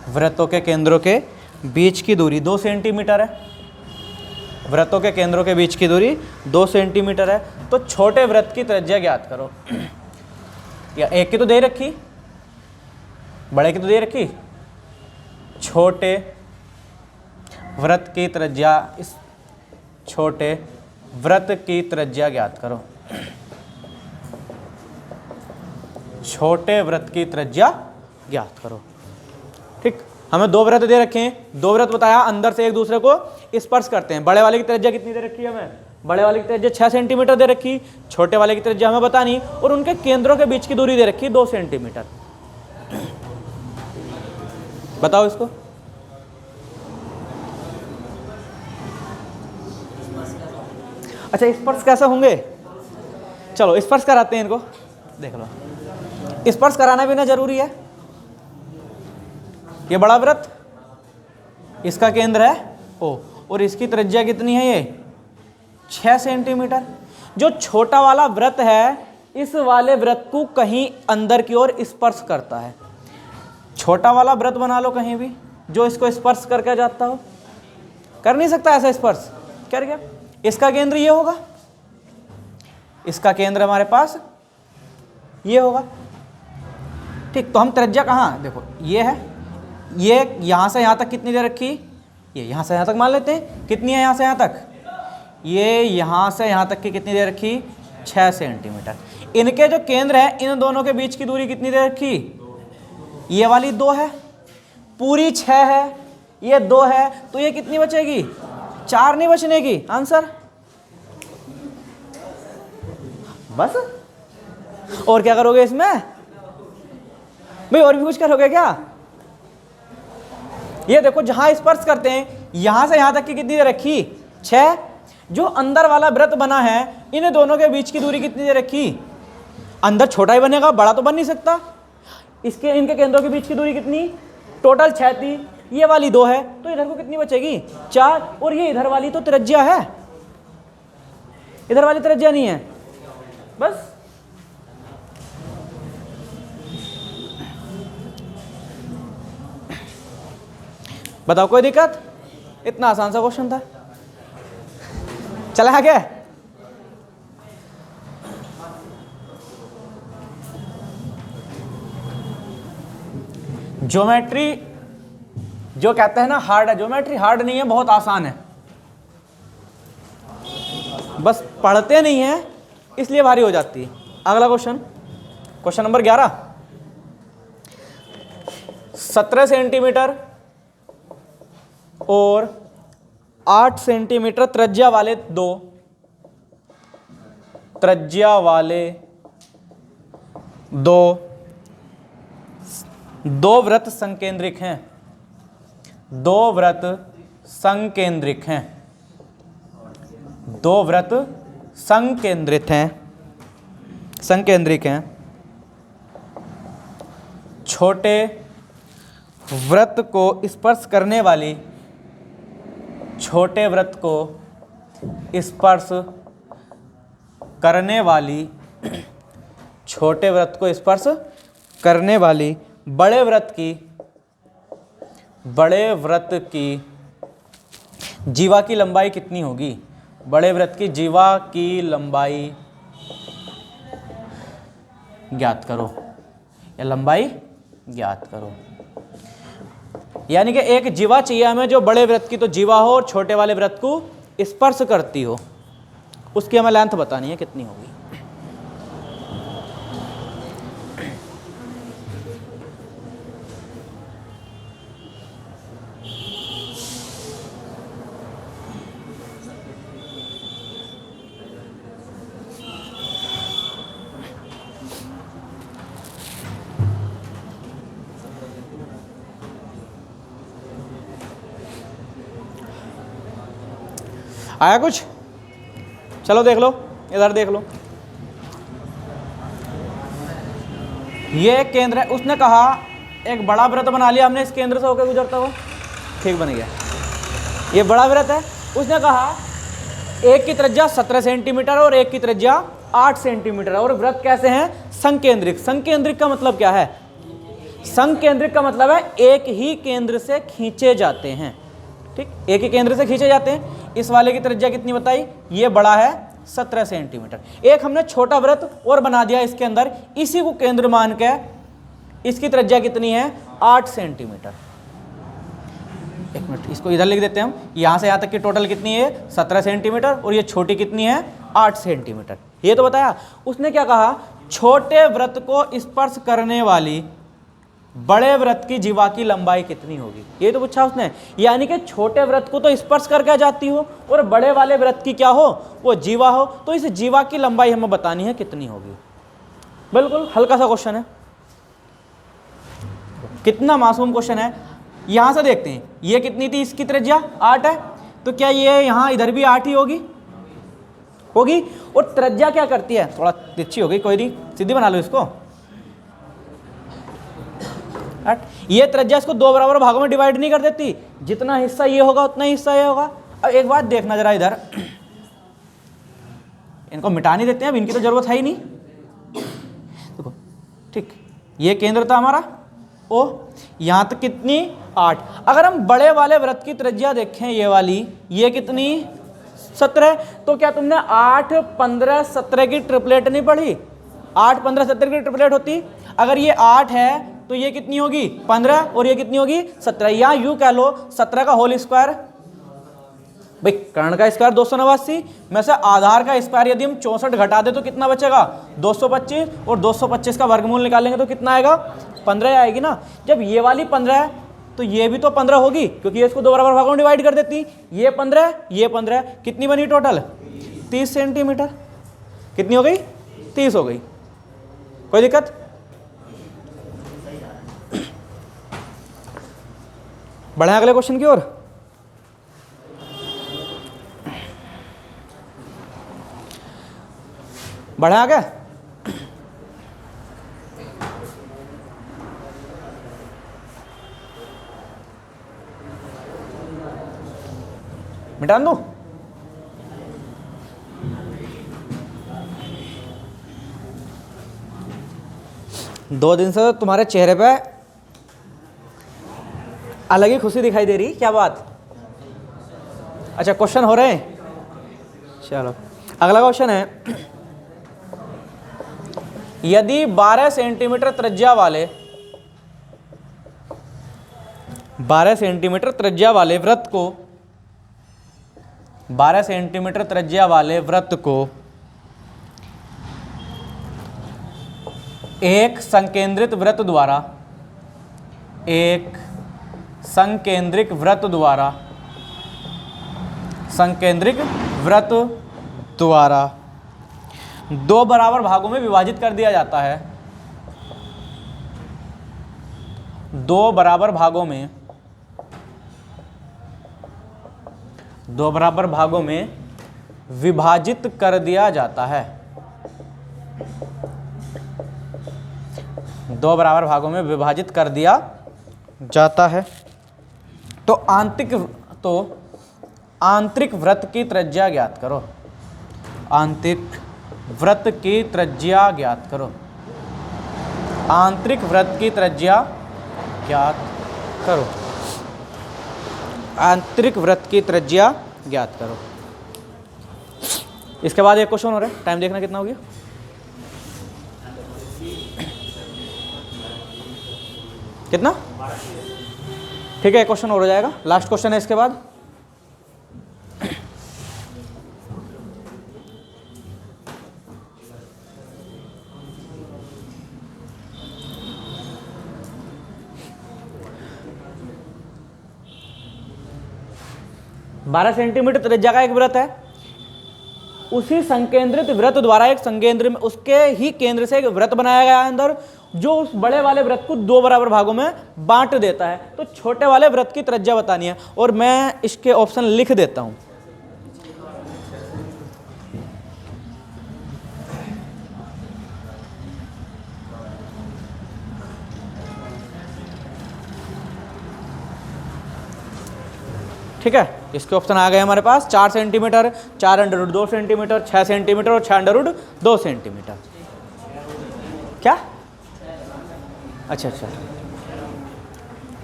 व्रतों के केंद्रों के बीच की दूरी 2 सेंटीमीटर है। व्रतों के केंद्रों के बीच की दूरी 2 सेंटीमीटर है। तो छोटे व्रत की त्रिज्या ज्ञात करो। या एक की तो दे रखी, बड़े की तो दे रखी, छोटे व्रत की त्रिज्या, इस छोटे व्रत की त्रिज्या ज्ञात करो। छोटे व्रत की त्रिज्या ज्ञात करो। ठीक, हमें 2 व्रत दे रखे हैं। 2 व्रत बताया अंदर से एक दूसरे को स्पर्श करते हैं। बड़े वाले की त्रिज्या कितनी दे रखी है हमें? बड़े वाले की त्रिज्या 6 सेंटीमीटर दे रखी। छोटे वाले की त्रिज्या हमें बतानी, और उनके केंद्रों के बीच की दूरी दे रखी 2 सेंटीमीटर। बताओ इसको। अच्छा, स्पर्श कैसे होंगे? चलो स्पर्श कराते हैं इनको, देख लो। स्पर्श कराना भी ना जरूरी है। ये बड़ा व्रत, इसका केंद्र है O, और इसकी त्रिज्या कितनी है? ये 6 सेंटीमीटर। जो छोटा वाला व्रत है, इस वाले व्रत को कहीं अंदर की ओर स्पर्श करता है। छोटा वाला व्रत बना लो कहीं भी जो इसको स्पर्श करके जाता हो। कर नहीं सकता ऐसा स्पर्श, कर गया। इसका केंद्र ये होगा, इसका केंद्र हमारे पास ये होगा। ठीक, तो हम त्रिज्या कहाँ, देखो ये है, ये यहाँ से यहाँ तक कितनी दे रखी? ये यहाँ से यहाँ तक मान लेते हैं। कितनी है यहाँ से यहाँ तक? ये यहाँ से यहाँ तक की कितनी दे रखी? 6 सेंटीमीटर। इनके जो केंद्र है, इन दोनों के बीच की दूरी कितनी दे रखी? ये वाली 2 है, पूरी 6 है, ये 2 है, तो ये कितनी बचेगी? 4 नहीं बचने की। आंसर बस। और क्या करोगे इसमें भाई? और भी कुछ करोगे क्या? ये देखो, जहां स्पर्श करते हैं यहां से यहां तक की कितनी दे रखी? 6। जो अंदर वाला व्रत बना है, इन दोनों के बीच की दूरी कितनी दे रखी? अंदर छोटा ही बनेगा, बड़ा तो बन नहीं सकता। इसके इनके केंद्रों के बीच की दूरी कितनी? टोटल 6 थी, ये वाली 2 है, तो इधर को कितनी बचेगी? 4। और ये इधर वाली तो त्रिज्या है, इधर वाली त्रिज्या नहीं है। बस बताओ, कोई दिक्कत? इतना आसान सा क्वेश्चन था। चला आगे। ज्योमेट्री जो कहते हैं ना हार्ड है, ज्योमेट्री हार्ड नहीं है, बहुत आसान है। बस पढ़ते नहीं है इसलिए भारी हो जाती है। अगला क्वेश्चन, क्वेश्चन नंबर 11। 17 सेंटीमीटर और 8 सेंटीमीटर त्रिज्या वाले दो वृत्त संकेंद्रिक हैं, दो वृत्त संकेंद्रिक हैं, दो वृत्त संकेंद्रित हैं, संकेंद्रिक हैं। छोटे वृत्त को स्पर्श करने वाली, छोटे वृत्त को स्पर्श करने वाली, छोटे वृत्त को स्पर्श करने वाली बड़े वृत्त की जीवा की लंबाई कितनी होगी? बड़े वृत्त की जीवा की लंबाई ज्ञात करो, या लंबाई ज्ञात करो। यानी कि एक जीवा चाहिए हमें जो बड़े वृत्त की तो जीवा हो और छोटे वाले वृत्त को स्पर्श करती हो, उसकी हमें लेंथ बतानी है कितनी होगी। आया कुछ? चलो देख लो, इधर देख लो। ये एक केंद्र है, उसने कहा एक बड़ा वृत्त बना लिया हमने इस केंद्र से होकर गुजरता हुआ, ठीक बन गया। ये बड़ा वृत्त है, उसने कहा एक की त्रिज्या 17 सेंटीमीटर और एक की त्रिज्या 8 सेंटीमीटर, और वृत्त कैसे हैं? संकेंद्रिक। संकेंद्रिक का मतलब क्या है? संकेंद्रिक का मतलब है एक ही केंद्र से खींचे जाते हैं, ठीक, एक ही केंद्र से खींचे जाते हैं। इस वाले की त्रिज्या कितनी बताई? ये बड़ा है 17 सेंटीमीटर। एक हमने छोटा वृत्त और बना दिया इसके अंदर, इसी को केंद्र मान के, इसकी त्रिज्या कितनी है? 8 सेंटीमीटर। एक मिनट, इसको इधर लिख देते हैं हम। यहां से यहां तक की टोटल कितनी है? 17 सेंटीमीटर, और ये छोटी कितनी है? 8 सेंटीमीटर। ये तो बताया। उसने क्या कहा? छोटे वृत्त को स्पर्श करने वाली बड़े वृत्त की जीवा की लंबाई कितनी होगी, ये तो पूछा उसने। यानी कि छोटे वृत्त को तो स्पर्श करके जाती हो और बड़े वाले वृत्त की क्या हो? वो जीवा हो। तो इस जीवा की लंबाई हमें बतानी है कितनी होगी। बिल्कुल हल्का सा क्वेश्चन है, कितना मासूम क्वेश्चन है। यहां से देखते हैं, ये कितनी थी? इसकी त्रिज्या 8 है, तो क्या ये यहां इधर भी 8 ही होगी? और त्रिज्या क्या करती है? थोड़ा तिरछी हो गई, कोई नहीं, सीधी बना लो इसको। ये त्रिज्या इसको दो बराबर भागों में डिवाइड नहीं कर देती, जितना हिस्सा ये होगा उतना हिस्सा ये होगा। अब एक बात देखना जरा, इधर इनको मिटा नहीं देते हैं, अब इनकी तो जरूरत है ही नहीं। देखो, ठीक, ये केंद्र था हमारा ओ, यहां तक कितनी? 8। अगर हम बड़े वाले वृत्त की त्रिज्या देखें, ये वाली, ये कितनी? 17। तो क्या तुमने 8, 15, 17 की ट्रिपलेट नहीं पढ़ी? 8, 15, 17 की ट्रिपलेट होती। अगर ये 8 है तो ये कितनी होगी? 15, और ये कितनी होगी? 17। या यूं कह लो 17 का होल स्क्वायर, भाई कर्ण का स्क्वायर 289 में से आधार का स्क्वायर यदि हम 64 घटा दे तो कितना बचेगा? 225, और 225 का वर्गमूल निकालेंगे तो कितना आएगा? 15 आएगी ना। जब ये वाली 15 है तो ये भी तो 15 होगी, क्योंकि ये इसको दो बराबर भागों में डिवाइड कर देती। ये 15, ये 15, कितनी बनी टोटल? 30 सेंटीमीटर। कितनी हो गई? 30 हो गई। कोई दिक्कत? बढ़े अगले क्वेश्चन की ओर। बढ़े आगे। मिटा दूं? दो दिन से तुम्हारे चेहरे पे अलग ही खुशी दिखाई दे रही, क्या बात? अच्छा, क्वेश्चन हो रहे हैं। चलो अगला क्वेश्चन है, यदि 12 सेंटीमीटर त्रिज्या वाले 12 सेंटीमीटर त्रिज्या वाले वृत्त को 12 सेंटीमीटर त्रिज्या वाले वृत्त को एक संकेंद्रित वृत्त द्वारा संकेंद्रिक वृत्त द्वारा 2 बराबर भागों में विभाजित कर दिया जाता है। 2 बराबर भागों में 2 बराबर भागों में विभाजित कर दिया जाता है। 2 बराबर भागों में विभाजित कर दिया जाता है। तो आंतरिक वृत्त की त्रिज्या ज्ञात करो। आंतरिक वृत्त की त्रिज्या ज्ञात करो। आंतरिक वृत्त की त्रिज्या ज्ञात करो। आंतरिक वृत्त की त्रिज्या ज्ञात करो। इसके बाद एक क्वेश्चन हो रहा है, टाइम देखना कितना हो गया। कितना? ठीक है, एक क्वेश्चन और हो जाएगा, लास्ट क्वेश्चन है इसके बाद। बारह सेंटीमीटर त्रिज्या का एक वृत्त है। उसी संकेंद्रित वृत्त द्वारा एक संकेंद्र में उसके ही केंद्र से एक वृत्त बनाया गया है अंदर, जो उस बड़े वाले वृत्त को 2 बराबर भागों में बांट देता है। तो छोटे वाले वृत्त की त्रिज्या बतानी है, और मैं इसके ऑप्शन लिख देता हूं। ठीक है, इसके ऑप्शन आ गए हमारे पास 4 सेंटीमीटर, 4√2 सेंटीमीटर, 6 सेंटीमीटर और 6√2 सेंटीमीटर। क्या? अच्छा,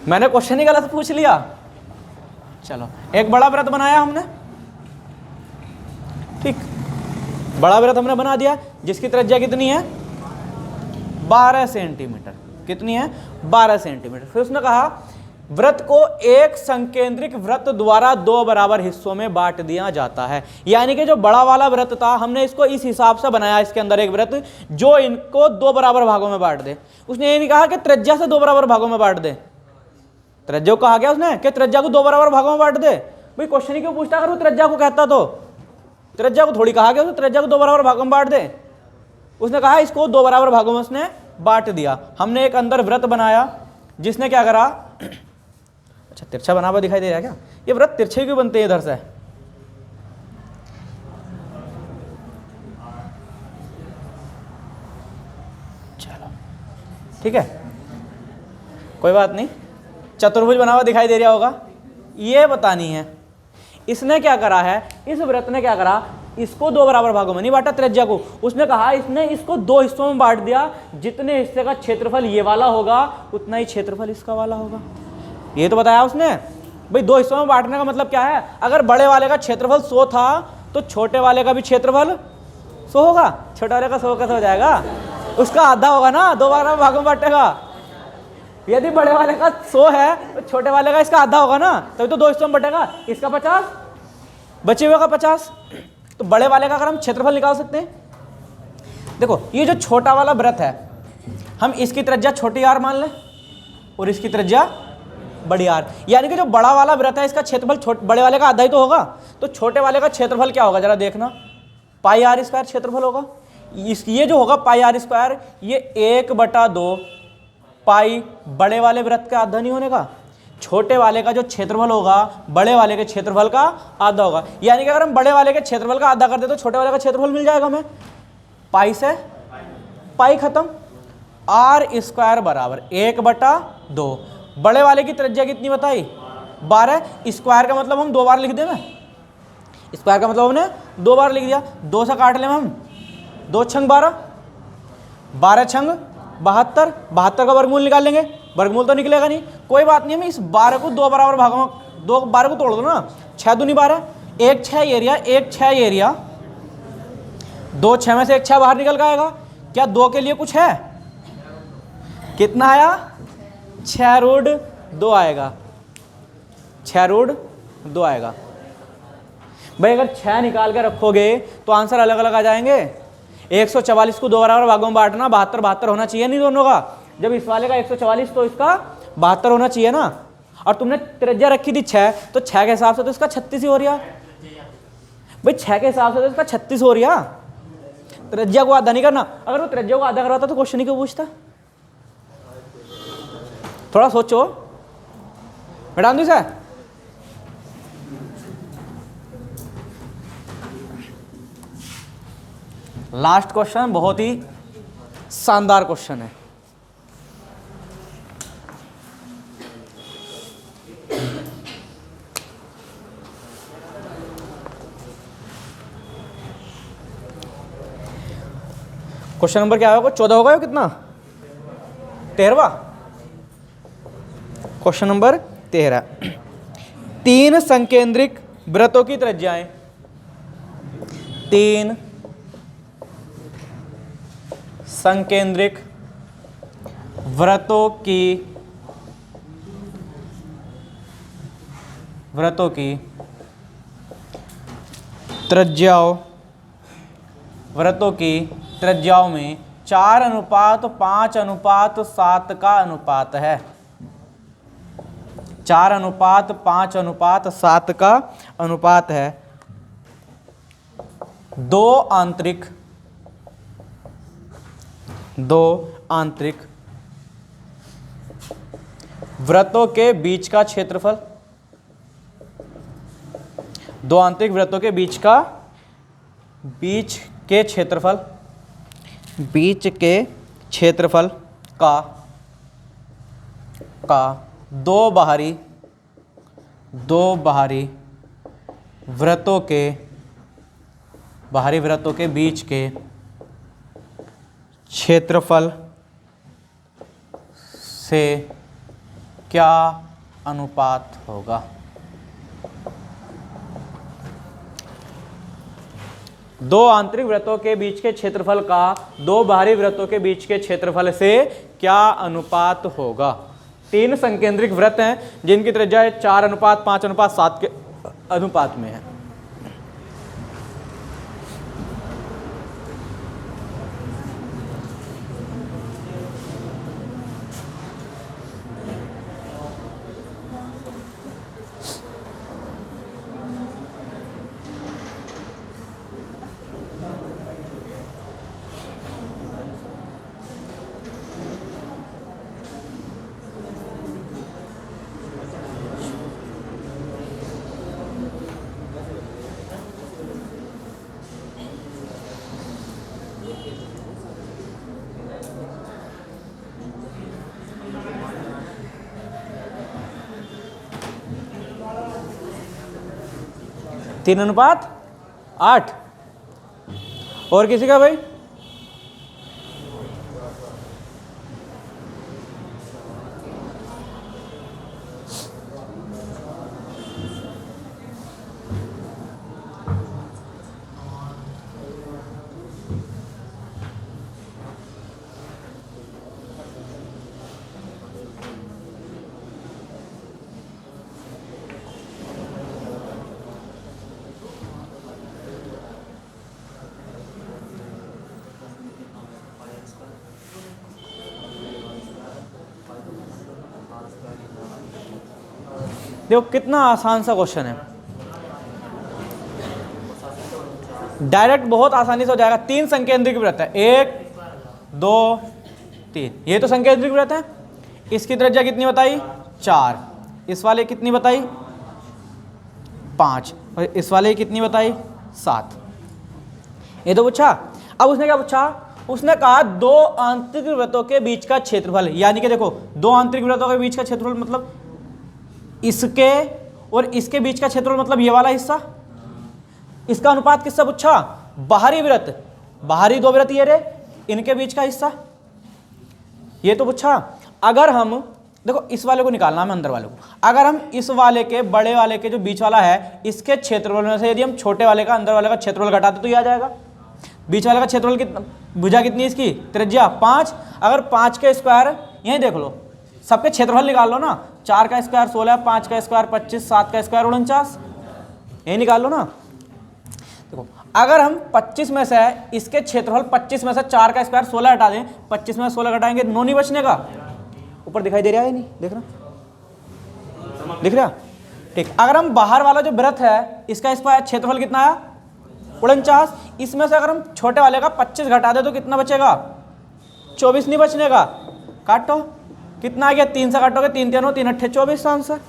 मैंने क्वेश्चन ही गलत पूछ लिया। चलो, एक बड़ा वृत्त बनाया हमने, ठीक, बड़ा वृत्त हमने बना दिया जिसकी त्रिज्या कितनी है? 12 सेंटीमीटर। कितनी है? 12 सेंटीमीटर। फिर उसने कहा वृत्त को एक संकेंद्रिक वृत्त द्वारा 2 बराबर हिस्सों में बांट दिया जाता है। यानी कि जो बड़ा वाला वृत्त था, हमने इसको इस हिसाब से बनाया, इसके अंदर एक वृत्त जो इनको 2 बराबर भागों में बांट दे। उसने ये नहीं कहा कि त्रिज्या से 2 बराबर भागों में बांट दे। त्रिज्या को कहा गया उसने कि त्रिज्या को 2 बराबर भागों में बांट दे। भाई क्वेश्चन ही क्यों पूछता? अगर वो त्रिज्या को कहता तो त्रिज्या को थोड़ी कहा गया उसने त्रिज्या को 2 बराबर भागों में बांट दे। उसने कहा इसको 2 बराबर भागों में उसने बांट दिया। हमने एक अंदर वृत्त बनाया जिसने क्या करा? अच्छा, तिरछा बना हुआ दिखाई दे रहा है क्या? ये वृत्त तिरछे क्यों बनते हैं इधर से? चलो, ठीक है, कोई बात नहीं। चतुर्भुज बना हुआ दिखाई दे रहा होगा, ये बतानी है। इसने क्या करा है? इस वृत्त ने क्या करा? इसको 2 बराबर भागों में नहीं बांटा त्रिज्या को। उसने कहा इसने इसको 2 हिस्सों में बांट दिया। जितने हिस्से का क्षेत्रफल ये वाला होगा उतना ही क्षेत्रफल इसका वाला होगा। ये तो बताया उसने। भाई 2 हिस्सों में बांटने का मतलब क्या है? अगर बड़े वाले का क्षेत्रफल 100 था तो छोटे वाले का भी क्षेत्रफल 100 होगा। छोटे वाले का 100 कैसे हो जाएगा? उसका आधा होगा ना, 2 बराबर भागों में बांटेगा। यदि बड़े वाले का 100 है तो छोटे वाले का इसका आधा होगा ना, तभी तो 2 हिस्सों में बटेगा। इसका 50, बचे हुए का 50। तो बड़े वाले का अगर हम क्षेत्रफल निकाल सकते हैं। देखो, ये जो छोटा वाला वृत्त है, हम इसकी त्रिज्या छोटी r मान लें और इसकी त्रिज्या बड़ी r। यानी कि जो बड़ा वाला वृत्त है इसका क्षेत्रफल बड़े वाले का आधा ही तो होगा। तो छोटे वाले का क्षेत्रफल क्या होगा? जरा देखना, πr² क्षेत्रफल होगा। ये जो होगा πr², ये 1/2 पाई बड़े वाले वृत्त का आधा नहीं होने का। छोटे वाले का जो क्षेत्रफल होगा बड़े वाले के क्षेत्रफल का आधा होगा। यानी कि अगर हम बड़े वाले के क्षेत्रफल का आधा कर दे तो छोटे वाले का क्षेत्रफल मिल जाएगा हमें। पाई से पाई खत्म। r² बराबर 1/2। बड़े वाले की त्रिज्या कितनी बताई? 12। स्क्वायर का मतलब हम 2 बार लिख देंगे। स्क्वायर का मतलब हमने 2 बार लिख दिया। 2 से काट लें हम, 2 छंग 12, 12 छंग 72। 72 का वर्गमूल निकाल लेंगे, वर्गमूल तो निकलेगा नहीं। कोई बात नहीं, हमें इस 12 को 2 बराबर भागों में 12 को तोड़ दो ना। 6 दूनी 12, 1 6 एरिया, 1 6 एरिया, 2 6 में से 1 6 बाहर निकल के आएगा। क्या 2 के लिए कुछ है? कितना आया? 6√2 आएगा। 6√2 आएगा। भाई अगर 6 निकाल के रखोगे तो आंसर अलग अलग आ जाएंगे। 144 को 2 बराबर भागों में बांटना, 72 होना चाहिए नहीं दोनों का। जब इस वाले का 144 तो इसका 72 होना चाहिए ना। और तुमने त्रिज्या रखी थी 6, तो 6 के हिसाब से तो इसका 36 ही हो रहा। भाई 6 के हिसाब से तो इसका 36 हो रहा। त्रिज्या को आधा नहीं करना, अगर वो त्रिज्या को आधा करवाता तो क्वेश्चन ही क्यों पूछता? थोड़ा सोचो मैडम जी सर। लास्ट क्वेश्चन बहुत ही शानदार क्वेश्चन है। क्वेश्चन नंबर क्या होगा? 14 होगा या कितना? 13वां क्वेश्चन नंबर 13। 3 संकेंद्रिक वृत्तों की त्रिज्याएं, 3 संकेंद्रिक वृत्तों की त्रिज्याओं में 4:5:7 का अनुपात है। 4:5:7 का अनुपात है। दो आंतरिक वृत्तों के बीच का क्षेत्रफल, दो आंतरिक वृत्तों के बीच के क्षेत्रफल का दो बाहरी वृत्तों के बीच के क्षेत्रफल से क्या अनुपात होगा? दो आंतरिक वृत्तों के बीच के क्षेत्रफल का दो बाहरी वृत्तों के बीच के क्षेत्रफल से क्या अनुपात होगा? 3 संकेंद्रिक वृत्त हैं जिनकी त्रिज्या 4:5:7 के अनुपात में है। तीन अनुपात 8। और किसी का भाई? देखो कितना आसान सा क्वेश्चन है, डायरेक्ट बहुत आसानी से हो जाएगा। 3 संकेंद्रिक वृत्त है, 1 2 3, ये तो संकेंद्रिक वृत्त है। इसकी त्रिज्या कितनी बताई? 4। इस वाले कितनी बताई? 5। और इस वाले कितनी बताई? 7। ये तो पूछा। अब उसने क्या पूछा? उसने कहा दो आंतरिक वृत्तों के बीच का क्षेत्रफल, यानी कि देखो दो आंतरिक वृत्तों के बीच का क्षेत्रफल मतलब इसके और इसके बीच का क्षेत्रफल मतलब ये वाला हिस्सा, इसका अनुपात किससे पूछा? बाहरी वृत्त, बाहरी 2 वृत्त ये रहे, इनके बीच का हिस्सा, ये तो पूछा। अगर हम देखो इस वाले को निकालना है, अंदर वाले को, अगर हम इस वाले के बड़े वाले के जो बीच वाला है इसके क्षेत्रफल में से यदि हम छोटे वाले का अंदर वाले का क्षेत्रफल घटाते तो ये आ जाएगा। बीच वाले का क्षेत्रफल कितना, भुजा कितनी इसकी त्रिज्या 5। अगर 5 के स्क्वायर यहीं देख लो, सबके क्षेत्रफल निकाल लो ना। 4 का स्क्वायर 16, 5 का स्क्वायर 25, 7 का स्क्वायर 49, यही निकाल लो ना। देखो अगर हम 25 में से इसके क्षेत्रफल 25 में से 4 का स्क्वायर 16 हटा दें, 25 में 16 घटाएंगे 9 नहीं बचने का। ऊपर दिखाई दे रहा है नहीं? देख रहा, दिख रहा? ठीक। अगर हम बाहर वाला जो वृत्त है इसका स्क्वायर क्षेत्रफल कितना आया? 49। इसमें से अगर हम छोटे वाले का 25 घटा दे तो कितना बचेगा? 24 नहीं बचने का। काटो, कितना आ गया? 3 से काटोगे 3 3 3 8 24 आंसर।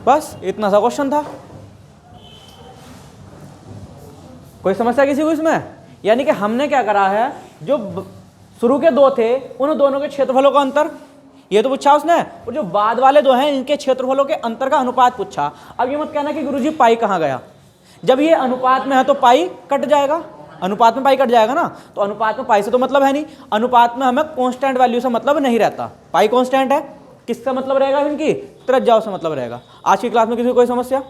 बस इतना सा क्वेश्चन था। कोई समस्या किसी को इसमें? यानी कि हमने क्या करा है, जो शुरू के 2 थे उन दोनों के क्षेत्रफलों का अंतर ये तो पूछा उसने, और जो बाद वाले 2 हैं इनके क्षेत्रफलों के अंतर का अनुपात पूछा। अब ये मत कहना कि गुरुजी पाई कहाँ गया, जब ये अनुपात में है तो पाई कट जाएगा, अनुपात में पाई कट जाएगा ना, तो अनुपात में पाई से तो मतलब है नहीं, अनुपात में हमें कांस्टेंट वैल्यू से मतलब नहीं रहता। पाई कांस्टेंट है, किसका मतलब रहेगा? इनकी त्रिज्याओं से मतलब रहेगा। आज की क्लास में किसी को कोई समस्या?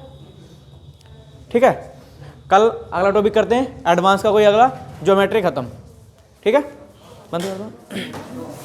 ठीक है, कल अगला टॉपिक करते हैं एडवांस का, कोई अगला ज्योमेट्री खत्म। ठीक है, बंद कर दो।